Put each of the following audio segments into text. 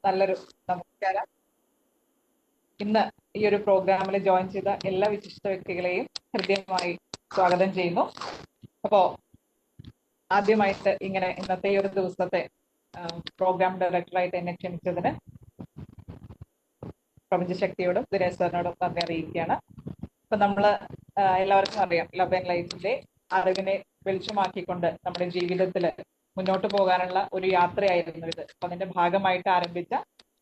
നല്ലൊരു നമസ്കാരം. ഇന്ന് ഈ ഒരു പ്രോഗ്രാമിൽ ജോയിൻ ചെയ്ത എല്ലാ വിശിഷ്ട വ്യക്തികളെയും ഹൃദ്യമായി സ്വാഗതം ചെയ്യുന്നു. അപ്പോ ആദ്യമായിട്ട് ഇങ്ങനെ ഇന്നത്തെ ഈ ഒരു ദിവസത്തെ പ്രോഗ്രാം ഡയറക്ടറായിട്ട് എന്നെ ക്ഷണിച്ചതിന് പ്രപഞ്ചശക്തിയോടും ദിനേശ് സാറിനോടും നന്ദി അറിയിക്കുകയാണ്. അപ്പൊ നമ്മള് എല്ലാവർക്കും അറിയാം, ലവ് ആൻഡ് ലൈഫിന്റെ അറിവിനെ വെളിച്ചമാക്കിക്കൊണ്ട് നമ്മുടെ ജീവിതത്തിൽ മുന്നോട്ട് പോകാനുള്ള ഒരു യാത്രയായിരുന്നു ഇത്. അപ്പൊ അതിന്റെ ഭാഗമായിട്ട് ആരംഭിച്ച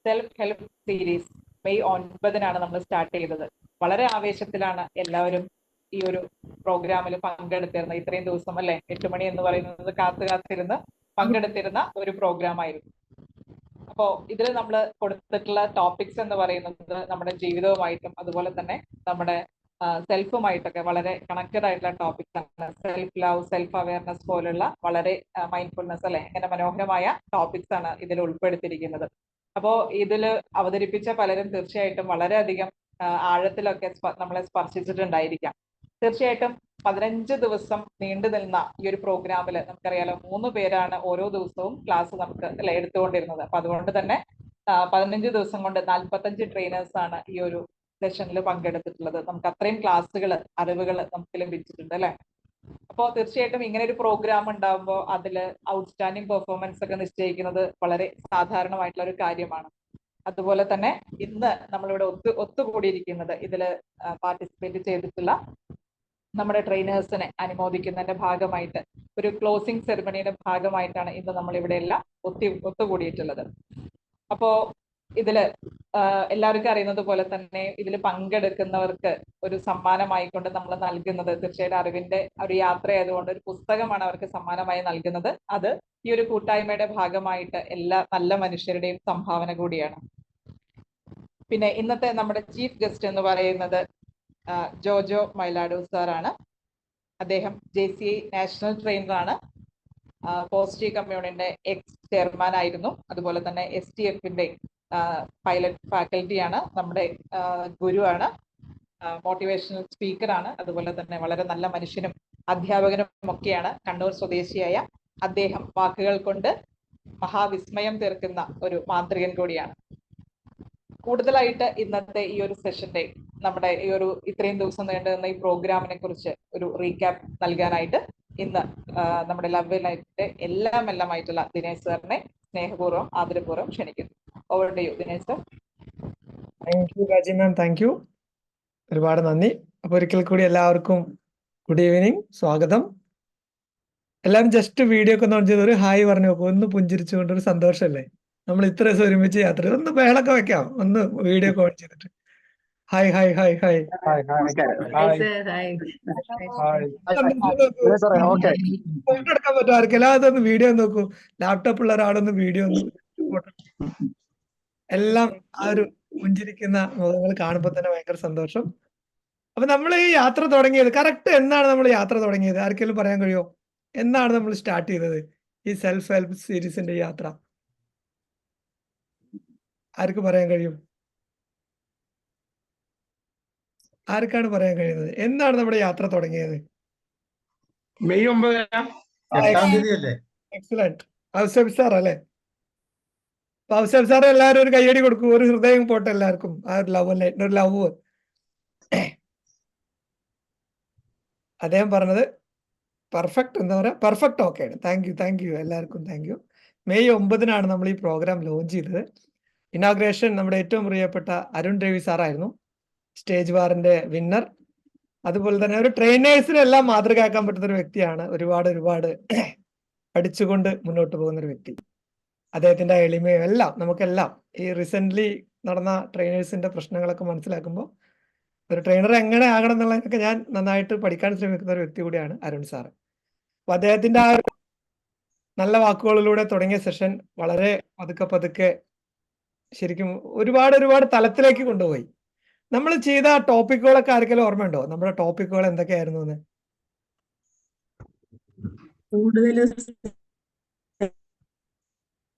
സെൽഫ് ഹെൽപ്പ് സീരീസ് മെയ് 9 നമ്മൾ സ്റ്റാർട്ട് ചെയ്തത്. വളരെ ആവേശത്തിലാണ് എല്ലാവരും ഈ ഒരു പ്രോഗ്രാമിൽ പങ്കെടുത്തിരുന്നത്. ഇത്രയും ദിവസം അല്ലെ, 8 മണി എന്ന് പറയുന്നത് കാത്തിരുന്ന് പങ്കെടുത്തിരുന്ന ഒരു പ്രോഗ്രാം ആയിരുന്നു. അപ്പോ ഇതിൽ നമ്മൾ കൊടുത്തിട്ടുള്ള ടോപ്പിക്സ് എന്ന് പറയുന്നത് നമ്മുടെ ജീവിതവുമായിട്ടും അതുപോലെ തന്നെ നമ്മുടെ സെൽഫുമായിട്ടൊക്കെ വളരെ കണക്റ്റഡ് ആയിട്ടുള്ള ടോപ്പിക്സ് ആണ്. സെൽഫ് ലവ്, സെൽഫ് അവയർനെസ് പോലുള്ള വളരെ മൈൻഡ്ഫുൾനെസ് അല്ലെ, അങ്ങനെ മനോഹരമായ ടോപ്പിക്സ് ആണ് ഇതിൽ ഉൾപ്പെടുത്തിയിരിക്കുന്നത്. അപ്പോ ഇതിൽ അവതരിപ്പിച്ച പലരും തീർച്ചയായിട്ടും വളരെയധികം ആഴത്തിലൊക്കെ നമ്മളെ സ്പർശിച്ചിട്ടുണ്ടായിരിക്കാം. തീർച്ചയായിട്ടും 15 ദിവസം നീണ്ടു നിന്ന ഈ ഒരു പ്രോഗ്രാമിൽ നമുക്കറിയാലോ, 3 പേരാണ് ഓരോ ദിവസവും ക്ലാസ് നമുക്ക് അല്ലെ എടുത്തുകൊണ്ടിരുന്നത്. അപ്പൊ അതുകൊണ്ട് തന്നെ 15 ദിവസം കൊണ്ട് 45 ട്രെയിനേഴ്സ് ആണ് ഈ ഒരു സെഷനിൽ പങ്കെടുത്തിട്ടുള്ളത്. നമുക്ക് അത്രയും ക്ലാസ്സുകൾ, അറിവുകൾ നമുക്ക് ലഭിച്ചിട്ടുണ്ട് അല്ലെ. അപ്പോൾ തീർച്ചയായിട്ടും ഇങ്ങനെ ഒരു പ്രോഗ്രാം ഉണ്ടാകുമ്പോൾ അതിൽ ഔട്ട്സ്റ്റാൻഡിംഗ് പെർഫോമൻസ് ഒക്കെ നിശ്ചയിക്കുന്നത് വളരെ സാധാരണമായിട്ടുള്ള ഒരു കാര്യമാണ്. അതുപോലെ തന്നെ ഇന്ന് നമ്മളിവിടെ ഒത്തുകൂടിയിരിക്കുന്നത് ഇതിൽ പാർട്ടിസിപ്പേറ്റ് ചെയ്തിട്ടുള്ള നമ്മുടെ ട്രെയിനേഴ്സിനെ അനുമോദിക്കുന്നതിന്റെ ഭാഗമായിട്ട് ഒരു ക്ലോസിംഗ് സെറിമണിയുടെ ഭാഗമായിട്ടാണ് ഇന്ന് നമ്മൾ ഇവിടെ എല്ലാം ഒത്തുകൂടിയിട്ടുള്ളത്. അപ്പോ ഇതില് എല്ലാവർക്കും അറിയുന്നത് പോലെ തന്നെ ഇതിൽ പങ്കെടുക്കുന്നവർക്ക് ഒരു സമ്മാനമായിക്കൊണ്ട് നമ്മൾ നൽകുന്നത് തീർച്ചയായിട്ടും അറിവിന്റെ ഒരു യാത്രയായതുകൊണ്ട് ഒരു പുസ്തകമാണ് അവർക്ക് സമ്മാനമായി നൽകുന്നത്. അത് ഈ ഒരു കൂട്ടായ്മയുടെ ഭാഗമായിട്ട് എല്ലാ നല്ല മനുഷ്യരുടെയും സംഭാവന കൂടിയാണ്. പിന്നെ ഇന്നത്തെ നമ്മുടെ ചീഫ് ഗസ്റ്റ് എന്ന് പറയുന്നത് ജോജോ മൈലാഡു സാറാണ്. അദ്ദേഹം JCI നാഷണൽ ട്രെയിനറാണ്. പോസിറ്റീവ് കമ്മ്യൂണിന്റെ എക്സ് ചെയർമാൻ ആയിരുന്നു. അതുപോലെ തന്നെ STFന്റെ പൈലറ്റ് ഫാക്കൽറ്റിയാണ്. നമ്മുടെ ഗുരുവാണ്, മോട്ടിവേഷണൽ സ്പീക്കറാണ്. അതുപോലെ തന്നെ വളരെ നല്ല മനുഷ്യനും അധ്യാപകനും ഒക്കെയാണ്. കണ്ണൂർ സ്വദേശിയായ അദ്ദേഹം വാക്കുകൾ കൊണ്ട് മഹാവിസ്മയം തീർക്കുന്ന ഒരു മാന്ത്രികൻ കൂടിയാണ്. കൂടുതലായിട്ട് ഇന്നത്തെ ഈ ഒരു സെഷന്റെ നമ്മുടെ ഈ ഒരു ഇത്രയും ദിവസം നീണ്ടുനിന്ന ഈ പ്രോഗ്രാമിനെ കുറിച്ച് ഒരു റീക്യാപ്പ് നൽകാനായിട്ട് ഇന്ന് നമ്മുടെ ലവ് ലൈഫിന്റെ എല്ലാമായിട്ടുള്ള ദിനേശ് സാറിനെ സ്നേഹപൂർവ്വം ആദരപൂർവ്വം ക്ഷണിക്കുന്നു. Over to you Dinesh sir. Thank you Raji ma'am, thank U, ഒരുപാട് നന്ദി. അപ്പൊ ഒരിക്കൽ കൂടി എല്ലാവർക്കും ഗുഡ് ഈവനിങ്, സ്വാഗതം. എല്ലാവരും ജസ്റ്റ് വീഡിയോ ഒക്കെ ഓൺ ചെയ്ത് ഒരു ഹായ് പറഞ്ഞു നോക്കും, ഒന്ന് പുഞ്ചിരിച്ചുകൊണ്ട്. ഒരു സന്തോഷമല്ലേ നമ്മൾ ഇത്ര ദിവസം ഒരുമിച്ച് യാത്ര. ഒന്ന് ബഹളൊക്കെ വെക്കാം, ഒന്ന് വീഡിയോ ഒക്കെ ഓൺ ചെയ്തിട്ട് ഹായ് ഹായ് ഹായ് ഹായ് എടുക്കാൻ പറ്റും ആർക്കെല്ലാം. അതൊന്ന് വീഡിയോ നോക്കൂ, ലാപ്ടോപ്പ് ഉള്ള ഒരാളൊന്ന് വീഡിയോ ഒന്ന് എല്ലാം ആ ഒരു പുഞ്ചിരിക്കുന്ന മുഖങ്ങൾ കാണുമ്പോൾ തന്നെ ഭയങ്കര സന്തോഷം. അപ്പൊ നമ്മൾ ഈ യാത്ര തുടങ്ങിയത് കറക്റ്റ് എന്നാണ്? നമ്മൾ യാത്ര തുടങ്ങിയത് ആർക്കെങ്കിലും പറയാൻ കഴിയുമോ? എന്നാണ് നമ്മൾ സ്റ്റാർട്ട് ചെയ്തത് ഈ സെൽഫ് ഹെൽപ്പ് സീരീസിന്റെ യാത്ര? ആർക്ക് പറയാൻ കഴിയും? ആർക്കാണ് പറയാൻ കഴിയുന്നത്? എന്നാണ് നമ്മുടെ യാത്ര തുടങ്ങിയത്? മെയ് 9. എക്സലന്റ്. ഔസഫ് സാർ അല്ലെ? ഔസഫ് സാർ എല്ലാവരും ഒരു കയ്യടി കൊടുക്കും, ഒരു ഹൃദയം പോട്ടെ എല്ലാവർക്കും. ആ ഒരു ലവ്, ഒരു ലവ്. അദ്ദേഹം പറഞ്ഞത് പെർഫെക്റ്റ്, എന്താ പറയാ, പെർഫെക്റ്റ്. ഓക്കെ, താങ്ക് യു എല്ലാവർക്കും, താങ്ക് യു. മെയ് 9 നമ്മൾ ഈ പ്രോഗ്രാം ലോഞ്ച് ചെയ്തത്. ഇനാഗ്രേഷൻ നമ്മുടെ ഏറ്റവും പ്രിയപ്പെട്ട അരുൺ രവി സാറായിരുന്നു, സ്റ്റേജ് ബാറിന്റെ വിന്നർ. അതുപോലെ തന്നെ ഒരു ട്രെയിനേഴ്സിനെല്ലാം മാതൃകയാക്കാൻ പറ്റുന്ന ഒരു വ്യക്തിയാണ്. ഒരുപാട് പഠിച്ചുകൊണ്ട് മുന്നോട്ട് പോകുന്ന ഒരു വ്യക്തി. അദ്ദേഹത്തിന്റെ എളിമയും എല്ലാം നമുക്കെല്ലാം ഈ റീസെന്റ് നടന്ന ട്രെയിനേഴ്സിന്റെ പ്രശ്നങ്ങളൊക്കെ മനസ്സിലാക്കുമ്പോൾ ഒരു ട്രെയിനർ എങ്ങനെ ആകണം എന്നുള്ളതൊക്കെ ഞാൻ നന്നായിട്ട് പഠിക്കാൻ ശ്രമിക്കുന്ന ഒരു വ്യക്തി കൂടിയാണ് അരുൺ സാറ്. അപ്പൊ അദ്ദേഹത്തിന്റെ ആ നല്ല വാക്കുകളിലൂടെ തുടങ്ങിയ സെഷൻ വളരെ പതുക്കെ ശരിക്കും ഒരുപാട് തലത്തിലേക്ക് കൊണ്ടുപോയി. നമ്മൾ ചെയ്ത ടോപ്പിക്കുകളൊക്കെ ആർക്കെങ്കിലും ഓർമ്മയുണ്ടോ? നമ്മുടെ ടോപ്പിക്കുകൾ എന്തൊക്കെയായിരുന്നു എന്ന്?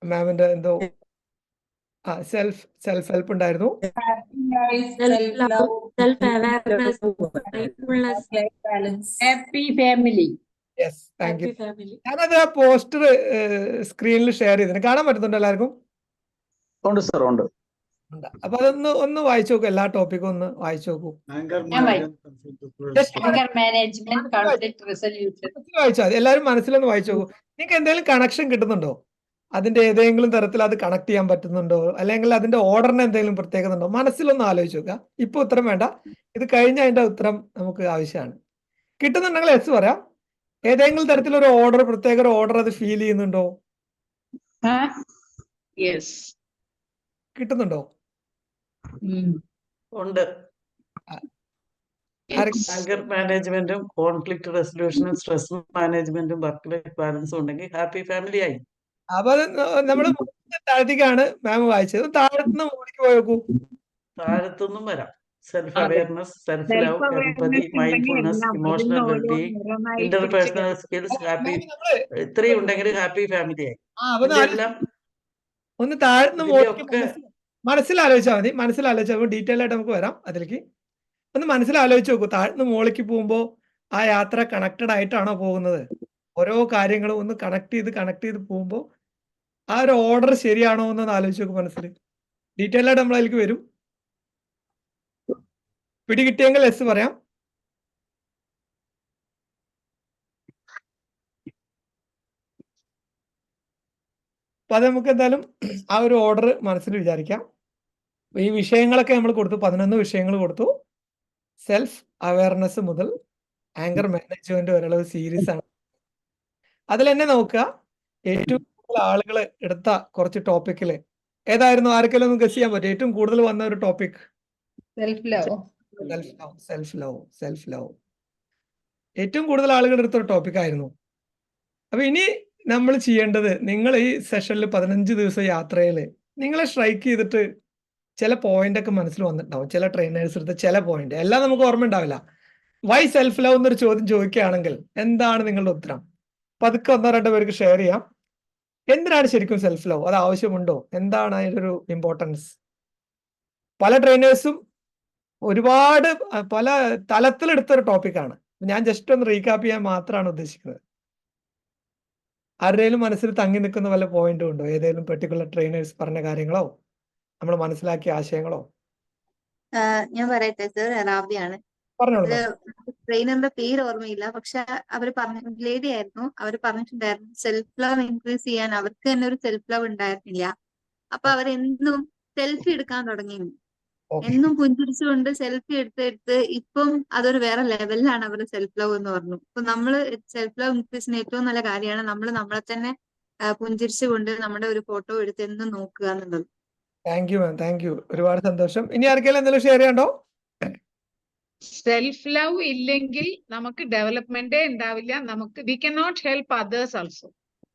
മാമിന്റെ എന്തോ സെൽഫ് ഹെൽപ്പ് ഉണ്ടായിരുന്നു, യെസ്, താങ്ക് യു. ഞാനത് ആ പോസ്റ്റർ സ്ക്രീനിൽ ഷെയർ ചെയ്തിന്, കാണാൻ പറ്റുന്നുണ്ടോ എല്ലാവർക്കും? ഉണ്ട് സർ, ഉണ്ട്. ഉണ്ട്. അപ്പൊ ഒന്ന് വായിച്ചു നോക്കൂ, എല്ലാ ടോപ്പിക്കും ഒന്ന് വായിച്ചു നോക്കൂ. Anger ഞാൻ management, conflict Just resolution. anger management, conflict resolution. വായിച്ചാൽ മതി, എല്ലാവരും മനസ്സിലൊന്ന് വായിച്ചു നോക്കൂ. നിങ്ങൾക്ക് എന്തെങ്കിലും കണക്ഷൻ കിട്ടുന്നുണ്ടോ? അതിന്റെ ഏതെങ്കിലും തരത്തിൽ അത് കണക്ട് ചെയ്യാൻ പറ്റുന്നുണ്ടോ, അല്ലെങ്കിൽ അതിന്റെ ഓർഡറിന് എന്തെങ്കിലും പ്രത്യേകത ഉണ്ടോ? മനസ്സിലൊന്ന് ആലോചിച്ച് നോക്കുക. ഇപ്പൊ ഉത്തരം വേണ്ട, ഇത് കഴിഞ്ഞ അതിന്റെ ഉത്തരം നമുക്ക് ആവശ്യമാണ്. കിട്ടുന്നുണ്ടെങ്കിൽ എസ് പറയാം. ഏതെങ്കിലും തരത്തിലൊരു ഓർഡർ, പ്രത്യേക ഒരു ഓർഡർ അത് ഫീൽ ചെയ്യുന്നുണ്ടോ? Yes. കിട്ടുന്നുണ്ടോ? ഉണ്ട്. ആർക്ക് ആങ്കർ മാനേജ്മെന്റും കോൺഫ്ലിക്ട് റെസൊല്യൂഷനും സ്ട്രെസ് മാനേജ്മെന്റും വർക്ക് ലൈഫ് ബാലൻസും ഉണ്ടെങ്കിൽ ഹാപ്പി ഫാമിലി ആയി. അപ്പൊ അത് നമ്മള് താഴത്തേക്കാണ് മാം വായിച്ചത്. താഴത്തുനിന്ന് മുകളിലേക്ക് പോയി നോക്കൂ. താഴത്തുനിന്നും വരാം. സെൽഫ് അതെ. Awareness, self love, empathy, mindfulness, emotional wellbeing, interpersonal skills, happy, ഇത്രയും ഉണ്ടെങ്കിൽ ഹാപ്പി ഫാമിലി ആയി. അപ്പൊ ഇതെല്ലാം ഒന്ന് താഴ്ന്ന് മുകളിലേക്ക് ഇതിന്റെയൊക്കെ മനസ്സിലാലോചിച്ചാൽ മതി. മനസ്സിലാലോചിച്ചാൽ ഡീറ്റെയിൽ ആയിട്ട് നമുക്ക് വരാം അതിലേക്ക്. ഒന്ന് മനസ്സിലാലോചിച്ച് നോക്കൂ. താഴ്ന്ന് മുകളിലേക്ക് പോകുമ്പോൾ ആ യാത്ര കണക്റ്റഡ് ആയിട്ടാണോ പോകുന്നത്? ഓരോ കാര്യങ്ങളും ഒന്ന് കണക്ട് ചെയ്ത് പോകുമ്പോൾ ആ ഒരു ഓർഡർ ശരിയാണോ എന്ന് ആലോചിച്ച് നോക്കും മനസ്സിൽ. ഡീറ്റെയിൽ ആയിട്ട് നമ്മൾ അതിലേക്ക് വരും. പിടികിട്ടിയെങ്കിൽ എസ് പറയാം. അപ്പൊ അത് നമുക്ക് എന്തായാലും ആ ഒരു ഓർഡർ മനസ്സിൽ വിചാരിക്കാം. ഈ വിഷയങ്ങളൊക്കെ നമ്മൾ കൊടുത്തു, 11 വിഷയങ്ങൾ കൊടുത്തു. സെൽഫ് അവയർനെസ് മുതൽ ആങ്കർ മാനേജ്മെന്റ് വരെയുള്ള ഒരു സീരീസ് ആണ്. അതിൽ തന്നെ നോക്കുക, ഏറ്റവും കൂടുതൽ ആളുകൾ എടുത്ത കുറച്ച് ടോപ്പിക്കില് ഏതായിരുന്നു? ആർക്കെങ്കിലും ഒന്ന് ഗസ് ചെയ്യാൻ പറ്റും? ഏറ്റവും കൂടുതൽ വന്ന ഒരു topic self love. Self love ഏറ്റവും കൂടുതൽ ആളുകൾ എടുത്തൊരു ടോപ്പിക് ആയിരുന്നു. അപ്പൊ ഇനി നമ്മൾ ചെയ്യേണ്ടത്, നിങ്ങൾ ഈ സെഷനിൽ 15 ദിവസം യാത്രയില് നിങ്ങളെ സ്ട്രൈക്ക് ചെയ്തിട്ട് ചില പോയിന്റ് ഒക്കെ മനസ്സിൽ വന്നിട്ടുണ്ടാവും. ചില ട്രെയിനേഴ്സ് എടുത്ത് ചില പോയിന്റ്, എല്ലാം നമുക്ക് ഓർമ്മ ഉണ്ടാവില്ല. വൈ സെൽഫ് ലവ് എന്നൊരു ചോദ്യം ചോദിക്കുകയാണെങ്കിൽ എന്താണ് നിങ്ങളുടെ ഉത്തരം? പതുക്കെ 1-2 പേർക്ക് ഷെയർ ചെയ്യാം. എന്തിനാണ് ശരിക്കും സെൽഫ് ലവ്? അത് ആവശ്യമുണ്ടോ? എന്താണ് അതിലൊരു ഇമ്പോർട്ടൻസ്? പല ട്രെയിനേഴ്സും ഒരുപാട് പല തലത്തിലെടുത്തൊരു ടോപ്പിക്കാണ്. ഞാൻ ജസ്റ്റ് ഒന്ന് റീകാപ്പ് ചെയ്യാൻ മാത്രമാണ് ഉദ്ദേശിക്കുന്നത്. ആരുടെയും മനസ്സിൽ തങ്ങി നിൽക്കുന്ന വല്ല പോയിന്റും ഉണ്ടോ? ഏതെങ്കിലും പെർട്ടിക്കുലർ ട്രെയിനേഴ്സ് പറഞ്ഞ കാര്യങ്ങളോ നമ്മൾ മനസ്സിലാക്കിയ ആശയങ്ങളോ? ഞാൻ പറയട്ടെ സർ, റാബിയാണ്. പറഞ്ഞോളൂ. ട്രെയിനറിന്റെ പേര് ഓർമ്മയില്ല, പക്ഷെ അവര് പറഞ്ഞ ലേഡി ആയിരുന്നു. അവര് പറഞ്ഞിട്ടുണ്ടായിരുന്നു സെൽഫ് ലവ് ഇൻക്രീസ് ചെയ്യാൻ അവർക്ക് തന്നെ ഒരു സെൽഫ് ലവ് ഉണ്ടായിരുന്നില്ല. അപ്പൊ അവരെന്നും സെൽഫി എടുക്കാൻ തുടങ്ങി. എന്നും പുഞ്ചിരിച്ചുകൊണ്ട് സെൽഫി എടുത്ത് ഇപ്പം അതൊരു വേറെ ലെവലിലാണ് അവരുടെ സെൽഫ് ലവ് എന്ന് പറഞ്ഞു. അപ്പൊ നമ്മള് സെൽഫ് ലവ് ഇൻക്രീസിന് ഏറ്റവും നല്ല കാര്യമാണ് നമ്മൾ നമ്മളെ തന്നെ പുഞ്ചിരിച്ചുകൊണ്ട് നമ്മുടെ ഒരു ഫോട്ടോ എടുത്ത് എന്നും നോക്കുക എന്നുള്ളത്. Thank you ma'am, thank U. ഒരുപാട് സന്തോഷം. ഇനി ആർക്കെങ്കിലും എന്തെങ്കിലും ഷെയർ ചെയ്യണ്ടോ? സെൽഫ് ലവ് ഇല്ലെങ്കിൽ നമുക്ക് ഡെവലപ്മെന്റേ ഉണ്ടാവില്ല. നമുക്ക് we can not help others also.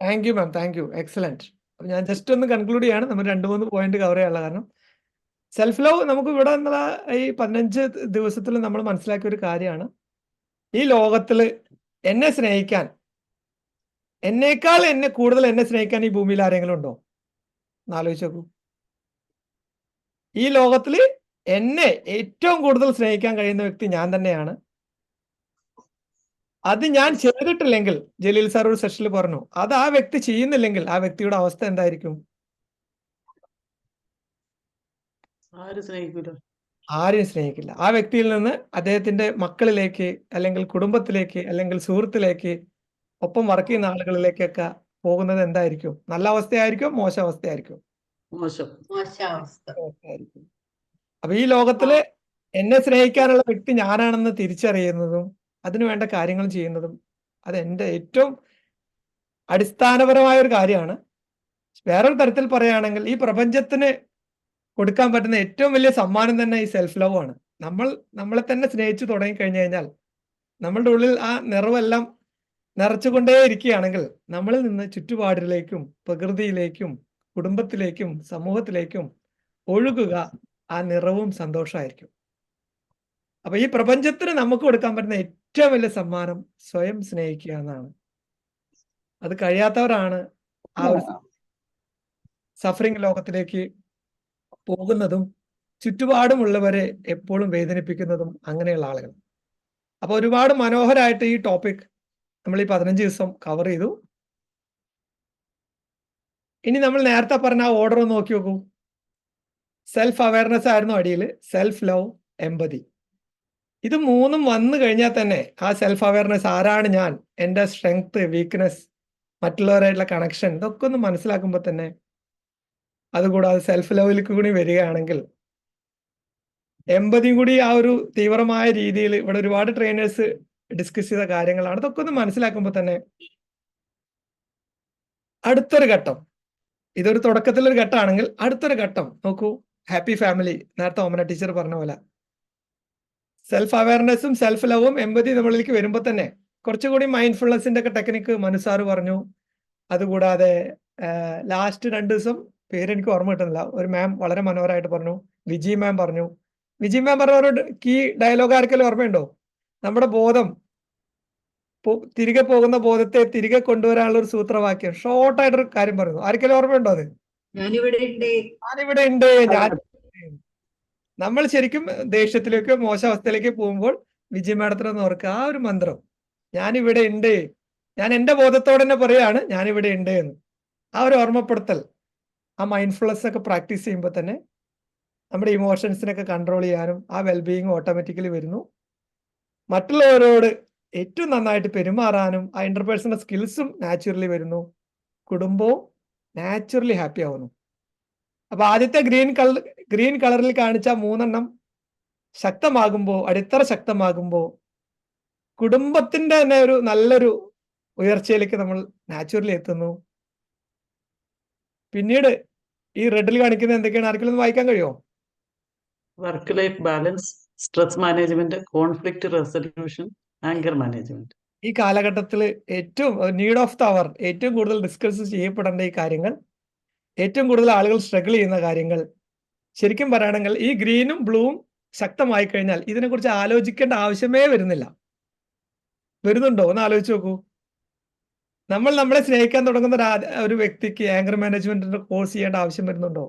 Thank you ma'am, thank you. Excellent. അപ്പൊ ഞാൻ ജസ്റ്റ് ഒന്ന് കൺക്ലൂഡ് ചെയ്യാണ്. നമ്മൾ 2-3 പോയിന്റ് കവർ ചെയ്യാനുള്ള കാരണം സെൽഫ് ലവ് നമുക്ക് ഇവിടെ എന്നുള്ള ഈ 15 ദിവസത്തിൽ നമ്മൾ മനസ്സിലാക്കിയ ഒരു കാര്യമാണ്. ഈ ലോകത്തില് എന്നെ സ്നേഹിക്കാൻ, എന്നേക്കാൾ കൂടുതൽ എന്നെ സ്നേഹിക്കാൻ ഈ ഭൂമിയിൽ ആരെങ്കിലും ഉണ്ടോ? എന്നാലോചിച്ച് നോക്കൂ. ഈ ലോകത്തില് എന്നെ ഏറ്റവും കൂടുതൽ സ്നേഹിക്കാൻ കഴിയുന്ന വ്യക്തി ഞാൻ തന്നെയാണ്. അത് ഞാൻ ചെയ്തിട്ടില്ലെങ്കിൽ, ജലീൽ സാർ ഒരു സെഷനിൽ പറഞ്ഞു, അത് ആ വ്യക്തി ചെയ്യുന്നില്ലെങ്കിൽ ആ വ്യക്തിയുടെ അവസ്ഥ എന്തായിരിക്കും? ആരും സ്നേഹിക്കില്ല. ആ വ്യക്തിയിൽ നിന്ന് അദ്ദേഹത്തിന്റെ മക്കളിലേക്ക്, അല്ലെങ്കിൽ കുടുംബത്തിലേക്ക്, അല്ലെങ്കിൽ സുഹൃത്തിലേക്ക്, ഒപ്പം വർക്ക് ചെയ്യുന്ന ആളുകളിലേക്കൊക്കെ പോകുന്നത് എന്തായിരിക്കും? നല്ല അവസ്ഥയായിരിക്കും, മോശം അവസ്ഥയായിരിക്കും? അവസ്ഥയായിരിക്കും. അപ്പൊ ഈ ലോകത്തില് എന്നെ സ്നേഹിക്കാനുള്ള വ്യക്തി ഞാനാണെന്ന് തിരിച്ചറിയുന്നതും അതിനു വേണ്ട കാര്യങ്ങൾ ചെയ്യുന്നതും അത് എൻ്റെ ഏറ്റവും അടിസ്ഥാനപരമായ ഒരു കാര്യമാണ്. വേറൊരു തരത്തിൽ പറയുകയാണെങ്കിൽ ഈ പ്രപഞ്ചത്തിന് കൊടുക്കാൻ പറ്റുന്ന ഏറ്റവും വലിയ സമ്മാനം തന്നെ ഈ സെൽഫ് ലവ് ആണ്. നമ്മളെ തന്നെ സ്നേഹിച്ചു തുടങ്ങി കഴിഞ്ഞു കഴിഞ്ഞാൽ നമ്മളുടെ ഉള്ളിൽ ആ നിറവെല്ലാം നിറച്ചുകൊണ്ടേ ഇരിക്കുകയാണെങ്കിൽ നമ്മളിൽ നിന്ന് ചുറ്റുപാടിലേക്കും പ്രകൃതിയിലേക്കും കുടുംബത്തിലേക്കും സമൂഹത്തിലേക്കും ഒഴുകുക ആ നിറവും സന്തോഷമായിരിക്കും. അപ്പൊ ഈ പ്രപഞ്ചത്തിന് നമുക്ക് കൊടുക്കാൻ പറ്റുന്ന ഏറ്റവും വലിയ സമ്മാനം സ്വയം സ്നേഹിക്കുക എന്നാണ്. അത് കഴിയാത്തവരാണ് ആ ഒരു സഫറിംഗ് ലോകത്തിലേക്ക് പോകുന്നതും ചുറ്റുപാടുമുള്ളവരെ എപ്പോഴും വേദനിപ്പിക്കുന്നതും അങ്ങനെയുള്ള ആളുകൾ. അപ്പൊ ഒരുപാട് മനോഹരമായിട്ട് ഈ ടോപ്പിക് നമ്മൾ ഈ 15 ദിവസം കവർ ചെയ്തു. ഇനി നമ്മൾ നേരത്തെ പറഞ്ഞ ആ ഓർഡർ ഒന്ന് നോക്കി നോക്കൂ. സെൽഫ് അവയർനെസ് ആയിരുന്നു അടിയിൽ, സെൽഫ് ലവ്, എമ്പതി. ഇത് മൂന്നും വന്നു കഴിഞ്ഞാൽ തന്നെ ആ സെൽഫ് അവയർനെസ്, ആരാണ് ഞാൻ, എൻ്റെ സ്ട്രെങ്ത്, വീക്ക്നെസ്, മറ്റുള്ളവരായിട്ടുള്ള കണക്ഷൻ, ഇതൊക്കെ ഒന്ന് മനസ്സിലാക്കുമ്പോൾ തന്നെ, അതുകൂടാതെ സെൽഫ് ലവിലേക്ക് കൂടി വരികയാണെങ്കിൽ എമ്പതിയും കൂടി ആ ഒരു തീവ്രമായ രീതിയിൽ ഇവിടെ ഒരുപാട് ട്രെയിനേഴ്സ് ഡിസ്കസ് ചെയ്ത കാര്യങ്ങളാണ്. ഇതൊക്കെ ഒന്ന് മനസ്സിലാക്കുമ്പോൾ തന്നെ അടുത്തൊരു ഘട്ടം, ഇതൊരു തുടക്കത്തിലൊരു ഘട്ടമാണെങ്കിൽ അടുത്തൊരു ഘട്ടം നോക്കൂ. ഹാപ്പി ഫാമിലി, നേരത്തെ ഓമന ടീച്ചർ പറഞ്ഞ പോലെ സെൽഫ് അവയർനെസ്സും സെൽഫ് ലവും എമ്പതി നമ്മളിലേക്ക് വരുമ്പോൾ തന്നെ കുറച്ചുകൂടി മൈൻഡ്ഫുൾനെസിന്റെ ഒക്കെ ടെക്നിക്ക് മനുസാറ് പറഞ്ഞു. അതുകൂടാതെ ലാസ്റ്റ് 2 ദിവസം പേരെനിക്ക് ഓർമ്മ കിട്ടുന്നില്ല, ഒരു മാം വളരെ മനോഹരമായിട്ട് പറഞ്ഞു, വിജി മാം പറഞ്ഞു. വിജി മാം പറഞ്ഞ ഒരു കീ ഡയലോഗ് ആർക്കെങ്കിലും ഓർമ്മയുണ്ടോ? നമ്മുടെ ബോധം തിരികെ പോകുന്ന ബോധത്തെ തിരികെ കൊണ്ടുവരാനുള്ള ഒരു സൂത്രവാക്യം, ഷോർട്ടായിട്ടൊരു കാര്യം പറയുന്നു. ആർക്കെങ്കിലും ഓർമ്മയുണ്ടോ അത്? ഞാനിവിടെ ഉണ്ട്. നമ്മൾ ശരിക്കും ദേഷ്യത്തിലേക്കോ മോശം അവസ്ഥയിലേക്ക് പോകുമ്പോൾ വിജയ മാഡത്തിനൊന്ന് ഓർക്കുക ആ ഒരു മന്ത്രം, ഞാനിവിടെ ഉണ്ട്. ഞാൻ എൻ്റെ ബോധത്തോടെ തന്നെ പറയാണ് ഞാനിവിടെ ഉണ്ട് എന്ന്. ആ ഒരു ഓർമ്മപ്പെടുത്തൽ, ആ മൈൻഡ്ഫുൾനെസ് ഒക്കെ പ്രാക്ടീസ് ചെയ്യുമ്പോൾ തന്നെ നമ്മുടെ ഇമോഷൻസിനൊക്കെ കൺട്രോൾ ചെയ്യാനും ആ വെൽബീയിങ് ഓട്ടോമാറ്റിക്കലി വരുന്നു. മറ്റുള്ളവരോട് ഏറ്റവും നന്നായിട്ട് പെരുമാറാനും ആ ഇന്റർപേഴ്സണൽ സ്കിൽസും നാച്ചുറലി വരുന്നു. കുടുംബവും നാച്ചുറലി ഹാപ്പി ആവുന്നു. അപ്പൊ ആദ്യത്തെ ഗ്രീൻ കളറിൽ കാണിച്ച 3 ശക്തമാകുമ്പോൾ, അടിത്തറ ശക്തമാകുമ്പോൾ കുടുംബത്തിന്റെ തന്നെ ഒരു നല്ലൊരു ഉയർച്ചയിലേക്ക് നമ്മൾ നാച്ചുറലി എത്തുന്നു. പിന്നീട് ഈ റെഡിൽ കാണിക്കുന്നത് എന്തൊക്കെയാണ്? ആർക്കെങ്കിലും ഒന്ന് വായിക്കാൻ കഴിയുമോ? Work life balance, stress management, conflict resolution, anchor management. ഈ കാലഘട്ടത്തിൽ ഏറ്റവും നീഡ് ഓഫ് ദ അവർ, ഏറ്റവും കൂടുതൽ ഡിസ്കസ് ചെയ്യപ്പെടേണ്ട ഈ കാര്യങ്ങൾ, ഏറ്റവും കൂടുതൽ ആളുകൾ സ്ട്രഗിൾ ചെയ്യുന്ന കാര്യങ്ങൾ, ശരിക്കും പറയുകയാണെങ്കിൽ ഈ ഗ്രീനും ബ്ലൂവും ശക്തമായി കഴിഞ്ഞാൽ ഇതിനെക്കുറിച്ച് ആലോചിക്കേണ്ട ആവശ്യമേ വരുന്നില്ല. വരുന്നുണ്ടോ? ഒന്ന് ആലോചിച്ച് നോക്കൂ. നമ്മളെ സ്നേഹിക്കാൻ തുടങ്ങുന്ന ഒരു വ്യക്തിക്ക് ആങ്കർ മാനേജ്മെന്റിന്റെ കോഴ്സ് ചെയ്യേണ്ട ആവശ്യം വരുന്നുണ്ടോ?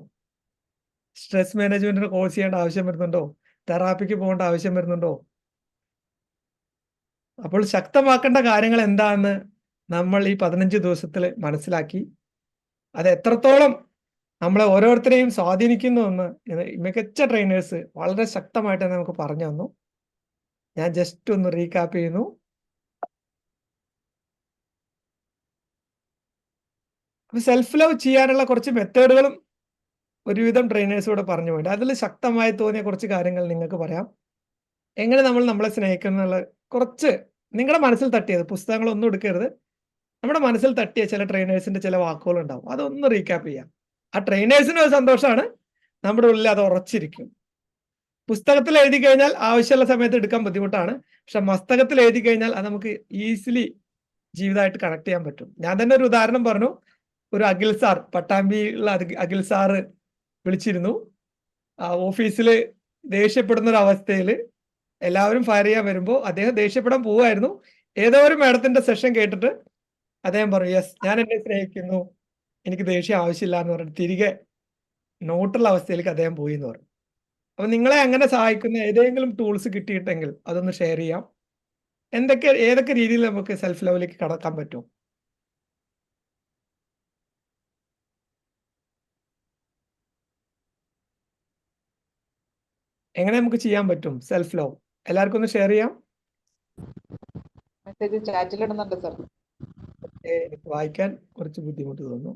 സ്ട്രെസ് മാനേജ്മെന്റിന്റെ കോഴ്സ് ചെയ്യേണ്ട ആവശ്യം വരുന്നുണ്ടോ? തെറാപ്പിക്ക് പോകേണ്ട ആവശ്യം വരുന്നുണ്ടോ? അപ്പോൾ ശക്തമാക്കേണ്ട കാര്യങ്ങൾ എന്താണെന്ന് നമ്മൾ ഈ 15 ദിവസത്തിൽ മനസ്സിലാക്കി, അത് എത്രത്തോളം നമ്മളെ ഓരോരുത്തരെയും സ്വാധീനിക്കുന്നു എന്ന് മികച്ച ട്രെയിനേഴ്സ് വളരെ ശക്തമായിട്ട് നമുക്ക് പറഞ്ഞു തന്നു. ഞാൻ ജസ്റ്റ് ഒന്ന് റീകാപ്പ് ചെയ്യുന്നു. സെൽഫ് ലവ് ചെയ്യാനുള്ള കുറച്ച് മെത്തേഡുകളും ഒരുവിധം ട്രെയിനേഴ്സോട് പറഞ്ഞു പോയിട്ട് അതിൽ ശക്തമായി തോന്നിയ കുറച്ച് കാര്യങ്ങൾ നിങ്ങൾക്ക് പറയാം. എങ്ങനെ നമ്മൾ നമ്മളെ സ്നേഹിക്കുന്നുള്ള കുറച്ച് നിങ്ങളുടെ മനസ്സിൽ തട്ടിയത്, പുസ്തകങ്ങളൊന്നും എടുക്കരുത്, നമ്മുടെ മനസ്സിൽ തട്ടിയ ചില ട്രെയിനേഴ്സിന്റെ ചില വാക്കുകൾ ഉണ്ടാവും, അതൊന്ന് റീക്യാപ്പ് ചെയ്യാം. ആ ട്രെയിനേഴ്സിന് ഒരു സന്തോഷമാണ്, നമ്മുടെ ഉള്ളിൽ അത് ഉറച്ചിരിക്കും. പുസ്തകത്തിൽ എഴുതി കഴിഞ്ഞാൽ ആവശ്യമുള്ള സമയത്ത് എടുക്കാൻ ബുദ്ധിമുട്ടാണ്, പക്ഷെ മസ്തകത്തിൽ എഴുതി കഴിഞ്ഞാൽ അത് നമുക്ക് ഈസിലി ജീവിതമായിട്ട് കണക്ട് ചെയ്യാൻ പറ്റും. ഞാൻ തന്നെ ഒരു ഉദാഹരണം പറഞ്ഞു. ഒരു അഖിൽ സാർ, പട്ടാമ്പിയുള്ള അഖിൽ സാറ് വിളിച്ചിരുന്നു. ഓഫീസിൽ ദേഷ്യപ്പെടുന്ന ഒരു അവസ്ഥയിൽ എല്ലാവരും ഫയർ ചെയ്യാൻ വരുമ്പോൾ അദ്ദേഹം ദേഷ്യപ്പെടാൻ പോവുമായിരുന്നു. ഏതോ ഒരു മാഡത്തിന്റെ സെഷൻ കേട്ടിട്ട് അദ്ദേഹം പറഞ്ഞു, യെസ് ഞാൻ എന്നെ സ്നേഹിക്കുന്നു, എനിക്ക് ദേഷ്യം ആവശ്യമില്ല എന്ന് പറഞ്ഞിട്ട് തിരികെ നോട്ടുള്ള അവസ്ഥയിലേക്ക് അദ്ദേഹം പോയി എന്ന് പറഞ്ഞു. അപ്പൊ നിങ്ങളെ അങ്ങനെ സഹായിക്കുന്ന ഏതെങ്കിലും ടൂൾസ് കിട്ടിയിട്ടെങ്കിൽ അതൊന്ന് ഷെയർ ചെയ്യാം. ഏതൊക്കെ രീതിയിൽ നമുക്ക് സെൽഫ് ലവിലേക്ക് കടക്കാൻ പറ്റും? എങ്ങനെ നമുക്ക് ചെയ്യാൻ പറ്റും സെൽഫ് ലവ്? എല്ലാവർക്കും ഒന്ന് ഷെയർ ചെയ്യാം. മെസ്സേജ് ചാറ്റിൽ ഇടുന്നുണ്ട് സർ. എനിക്ക് വായിക്കാൻ കുറച്ച് ബുദ്ധിമുട്ട് തോന്നുന്നു.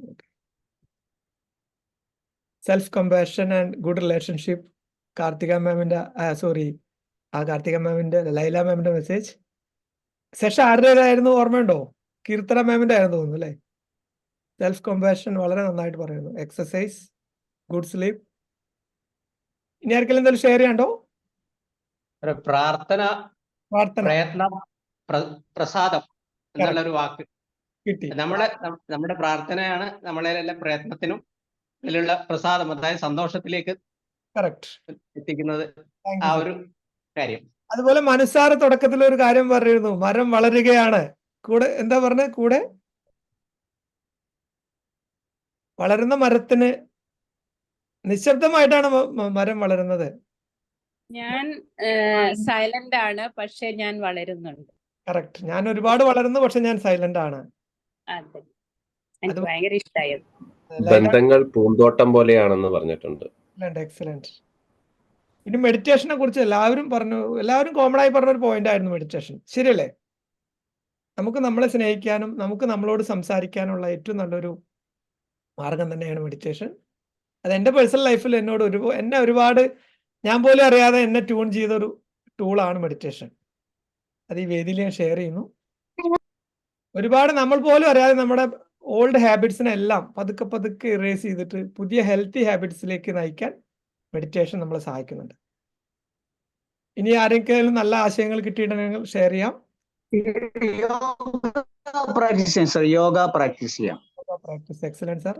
Self compassion and good relationship, Karthika മാമിന്റെ ലൈല മാമിന്റെ മെസ്സേജ്. സെഷൻ ആരുടേതായിരുന്നു ഓർമ്മയുണ്ടോ? കീർത്തന മാമിന്റെ ആയിരുന്നു തോന്നുന്നു അല്ലേ? സെൽഫ് കമ്പാഷൻ വളരെ നന്നായിട്ട് പറയുന്നു. Exercise, good sleep. ഇനി ആർക്കെങ്കിലും എന്തെങ്കിലും ഷെയർ ചെയ്യാണ്ടോ? പ്രാർത്ഥന, പ്രയത്നം, പ്രസാദം എന്നുള്ളൊരു വാക്ക് കിട്ടി. നമ്മുടെ പ്രാർത്ഥനയാണ് നമ്മളെല്ലാം പ്രയത്നത്തിനും ഇതിലുള്ള പ്രസാദം, അതായത് സന്തോഷത്തിലേക്ക് എത്തിക്കുന്നത് ആ ഒരു കാര്യം. അതുപോലെ മനുസാറ് തുടക്കത്തിൽ ഒരു കാര്യം പറഞ്ഞിരുന്നു, മരം വളരുകയാണ്. കൂടെ എന്താ പറഞ്ഞ? കൂടെ വളരുന്ന മരത്തിന് നിശബ്ദമായിട്ടാണ് മരം വളരുന്നത്. ഞാൻ സൈലന്റ് ആണ്, പക്ഷെ ഞാൻ വളരുന്നുണ്ട്. കറക്റ്റ്. ഞാൻ ഒരുപാട് വളരുന്നു, പക്ഷെ ഞാൻ സൈലന്റ് ആണ്. അതെ, എനിക്ക് ഭയങ്കര ഇഷ്ടമായത്. ബന്ധങ്ങൾ പൂന്തോട്ടം പോലെയാണെന്ന് പറഞ്ഞിട്ടുണ്ട്. എക്സലന്റ്. ഇനി മെഡിറ്റേഷനെ കുറിച്ച് എല്ലാവരും കോമൺ ആയി പറഞ്ഞ ഒരു പോയിന്റ് ആയിരുന്നു മെഡിറ്റേഷൻ. ശരിയല്ലേ? നമുക്ക് നമ്മളെ സ്നേഹിക്കാനും നമുക്ക് നമ്മളോട് സംസാരിക്കാനുള്ള ഏറ്റവും നല്ലൊരു മാർഗം തന്നെയാണ് മെഡിറ്റേഷൻ. അത് എൻ്റെ പേഴ്സണൽ ലൈഫിൽ എന്നെ ഒരുപാട് ഞാൻ പോലും അറിയാതെ എന്നെ ട്യൂൺ ചെയ്തൊരു ടൂളാണ് മെഡിറ്റേഷൻ. അത് ഈ വേദിയിൽ ഞാൻ ഷെയർ ചെയ്യുന്നു. ഒരുപാട് നമ്മൾ പോലും അറിയാതെ നമ്മുടെ ഓൾഡ് ഹാബിറ്റ്സിനെ എല്ലാം പതുക്കെ പതുക്കെ ഇറേസ് ചെയ്തിട്ട് പുതിയ ഹെൽത്തി ഹാബിറ്റ്സിലേക്ക് നയിക്കാൻ മെഡിറ്റേഷൻ നമ്മളെ സഹായിക്കുന്നുണ്ട്. ഇനി ആരെങ്കിലും നല്ല ആശയങ്ങൾ കിട്ടിയിട്ടുണ്ടെങ്കിൽ ഷെയർ ചെയ്യാം. യോഗ പ്രാക്ടീസ് ചെയ്യാം. Excellent sir.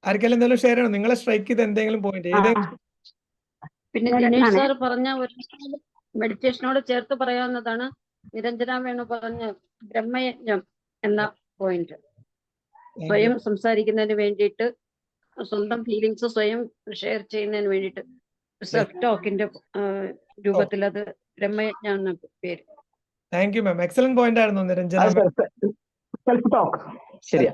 ആർക്കെങ്കിലും എന്തെങ്കിലും ഷെയർ ചെയ്യണം? നിങ്ങളെ സ്ട്രൈക്ക് ചെയ്ത് എന്തെങ്കിലും പോയിന്റ് പിന്നെ ദിനേശ് സാർ പറഞ്ഞ ഒരു മെഡിറ്റേഷനോട് ചേർത്ത് പറയാവുന്നതാണ് നിരഞ്ജന വേണു പറഞ്ഞ ബ്രഹ്മയജ്ഞം എന്ന പോയിന്റ്. സ്വയം സംസാരിക്കുന്നതിന് വേണ്ടിയിട്ട്, സ്വന്തം ഫീലിങ്സ് സ്വയം ഷെയർ ചെയ്യുന്നതിന് വേണ്ടിയിട്ട് സെൽഫ് ടോക്കിന്റെ രൂപത്തിൽ അത് ബ്രഹ്മയജ്ഞം എന്ന പേര്. Thank you ma'am. Excellent point ആയിരുന്നു നിരഞ്ജന. സെൽഫ് ടോക്ക് ശരിയാ.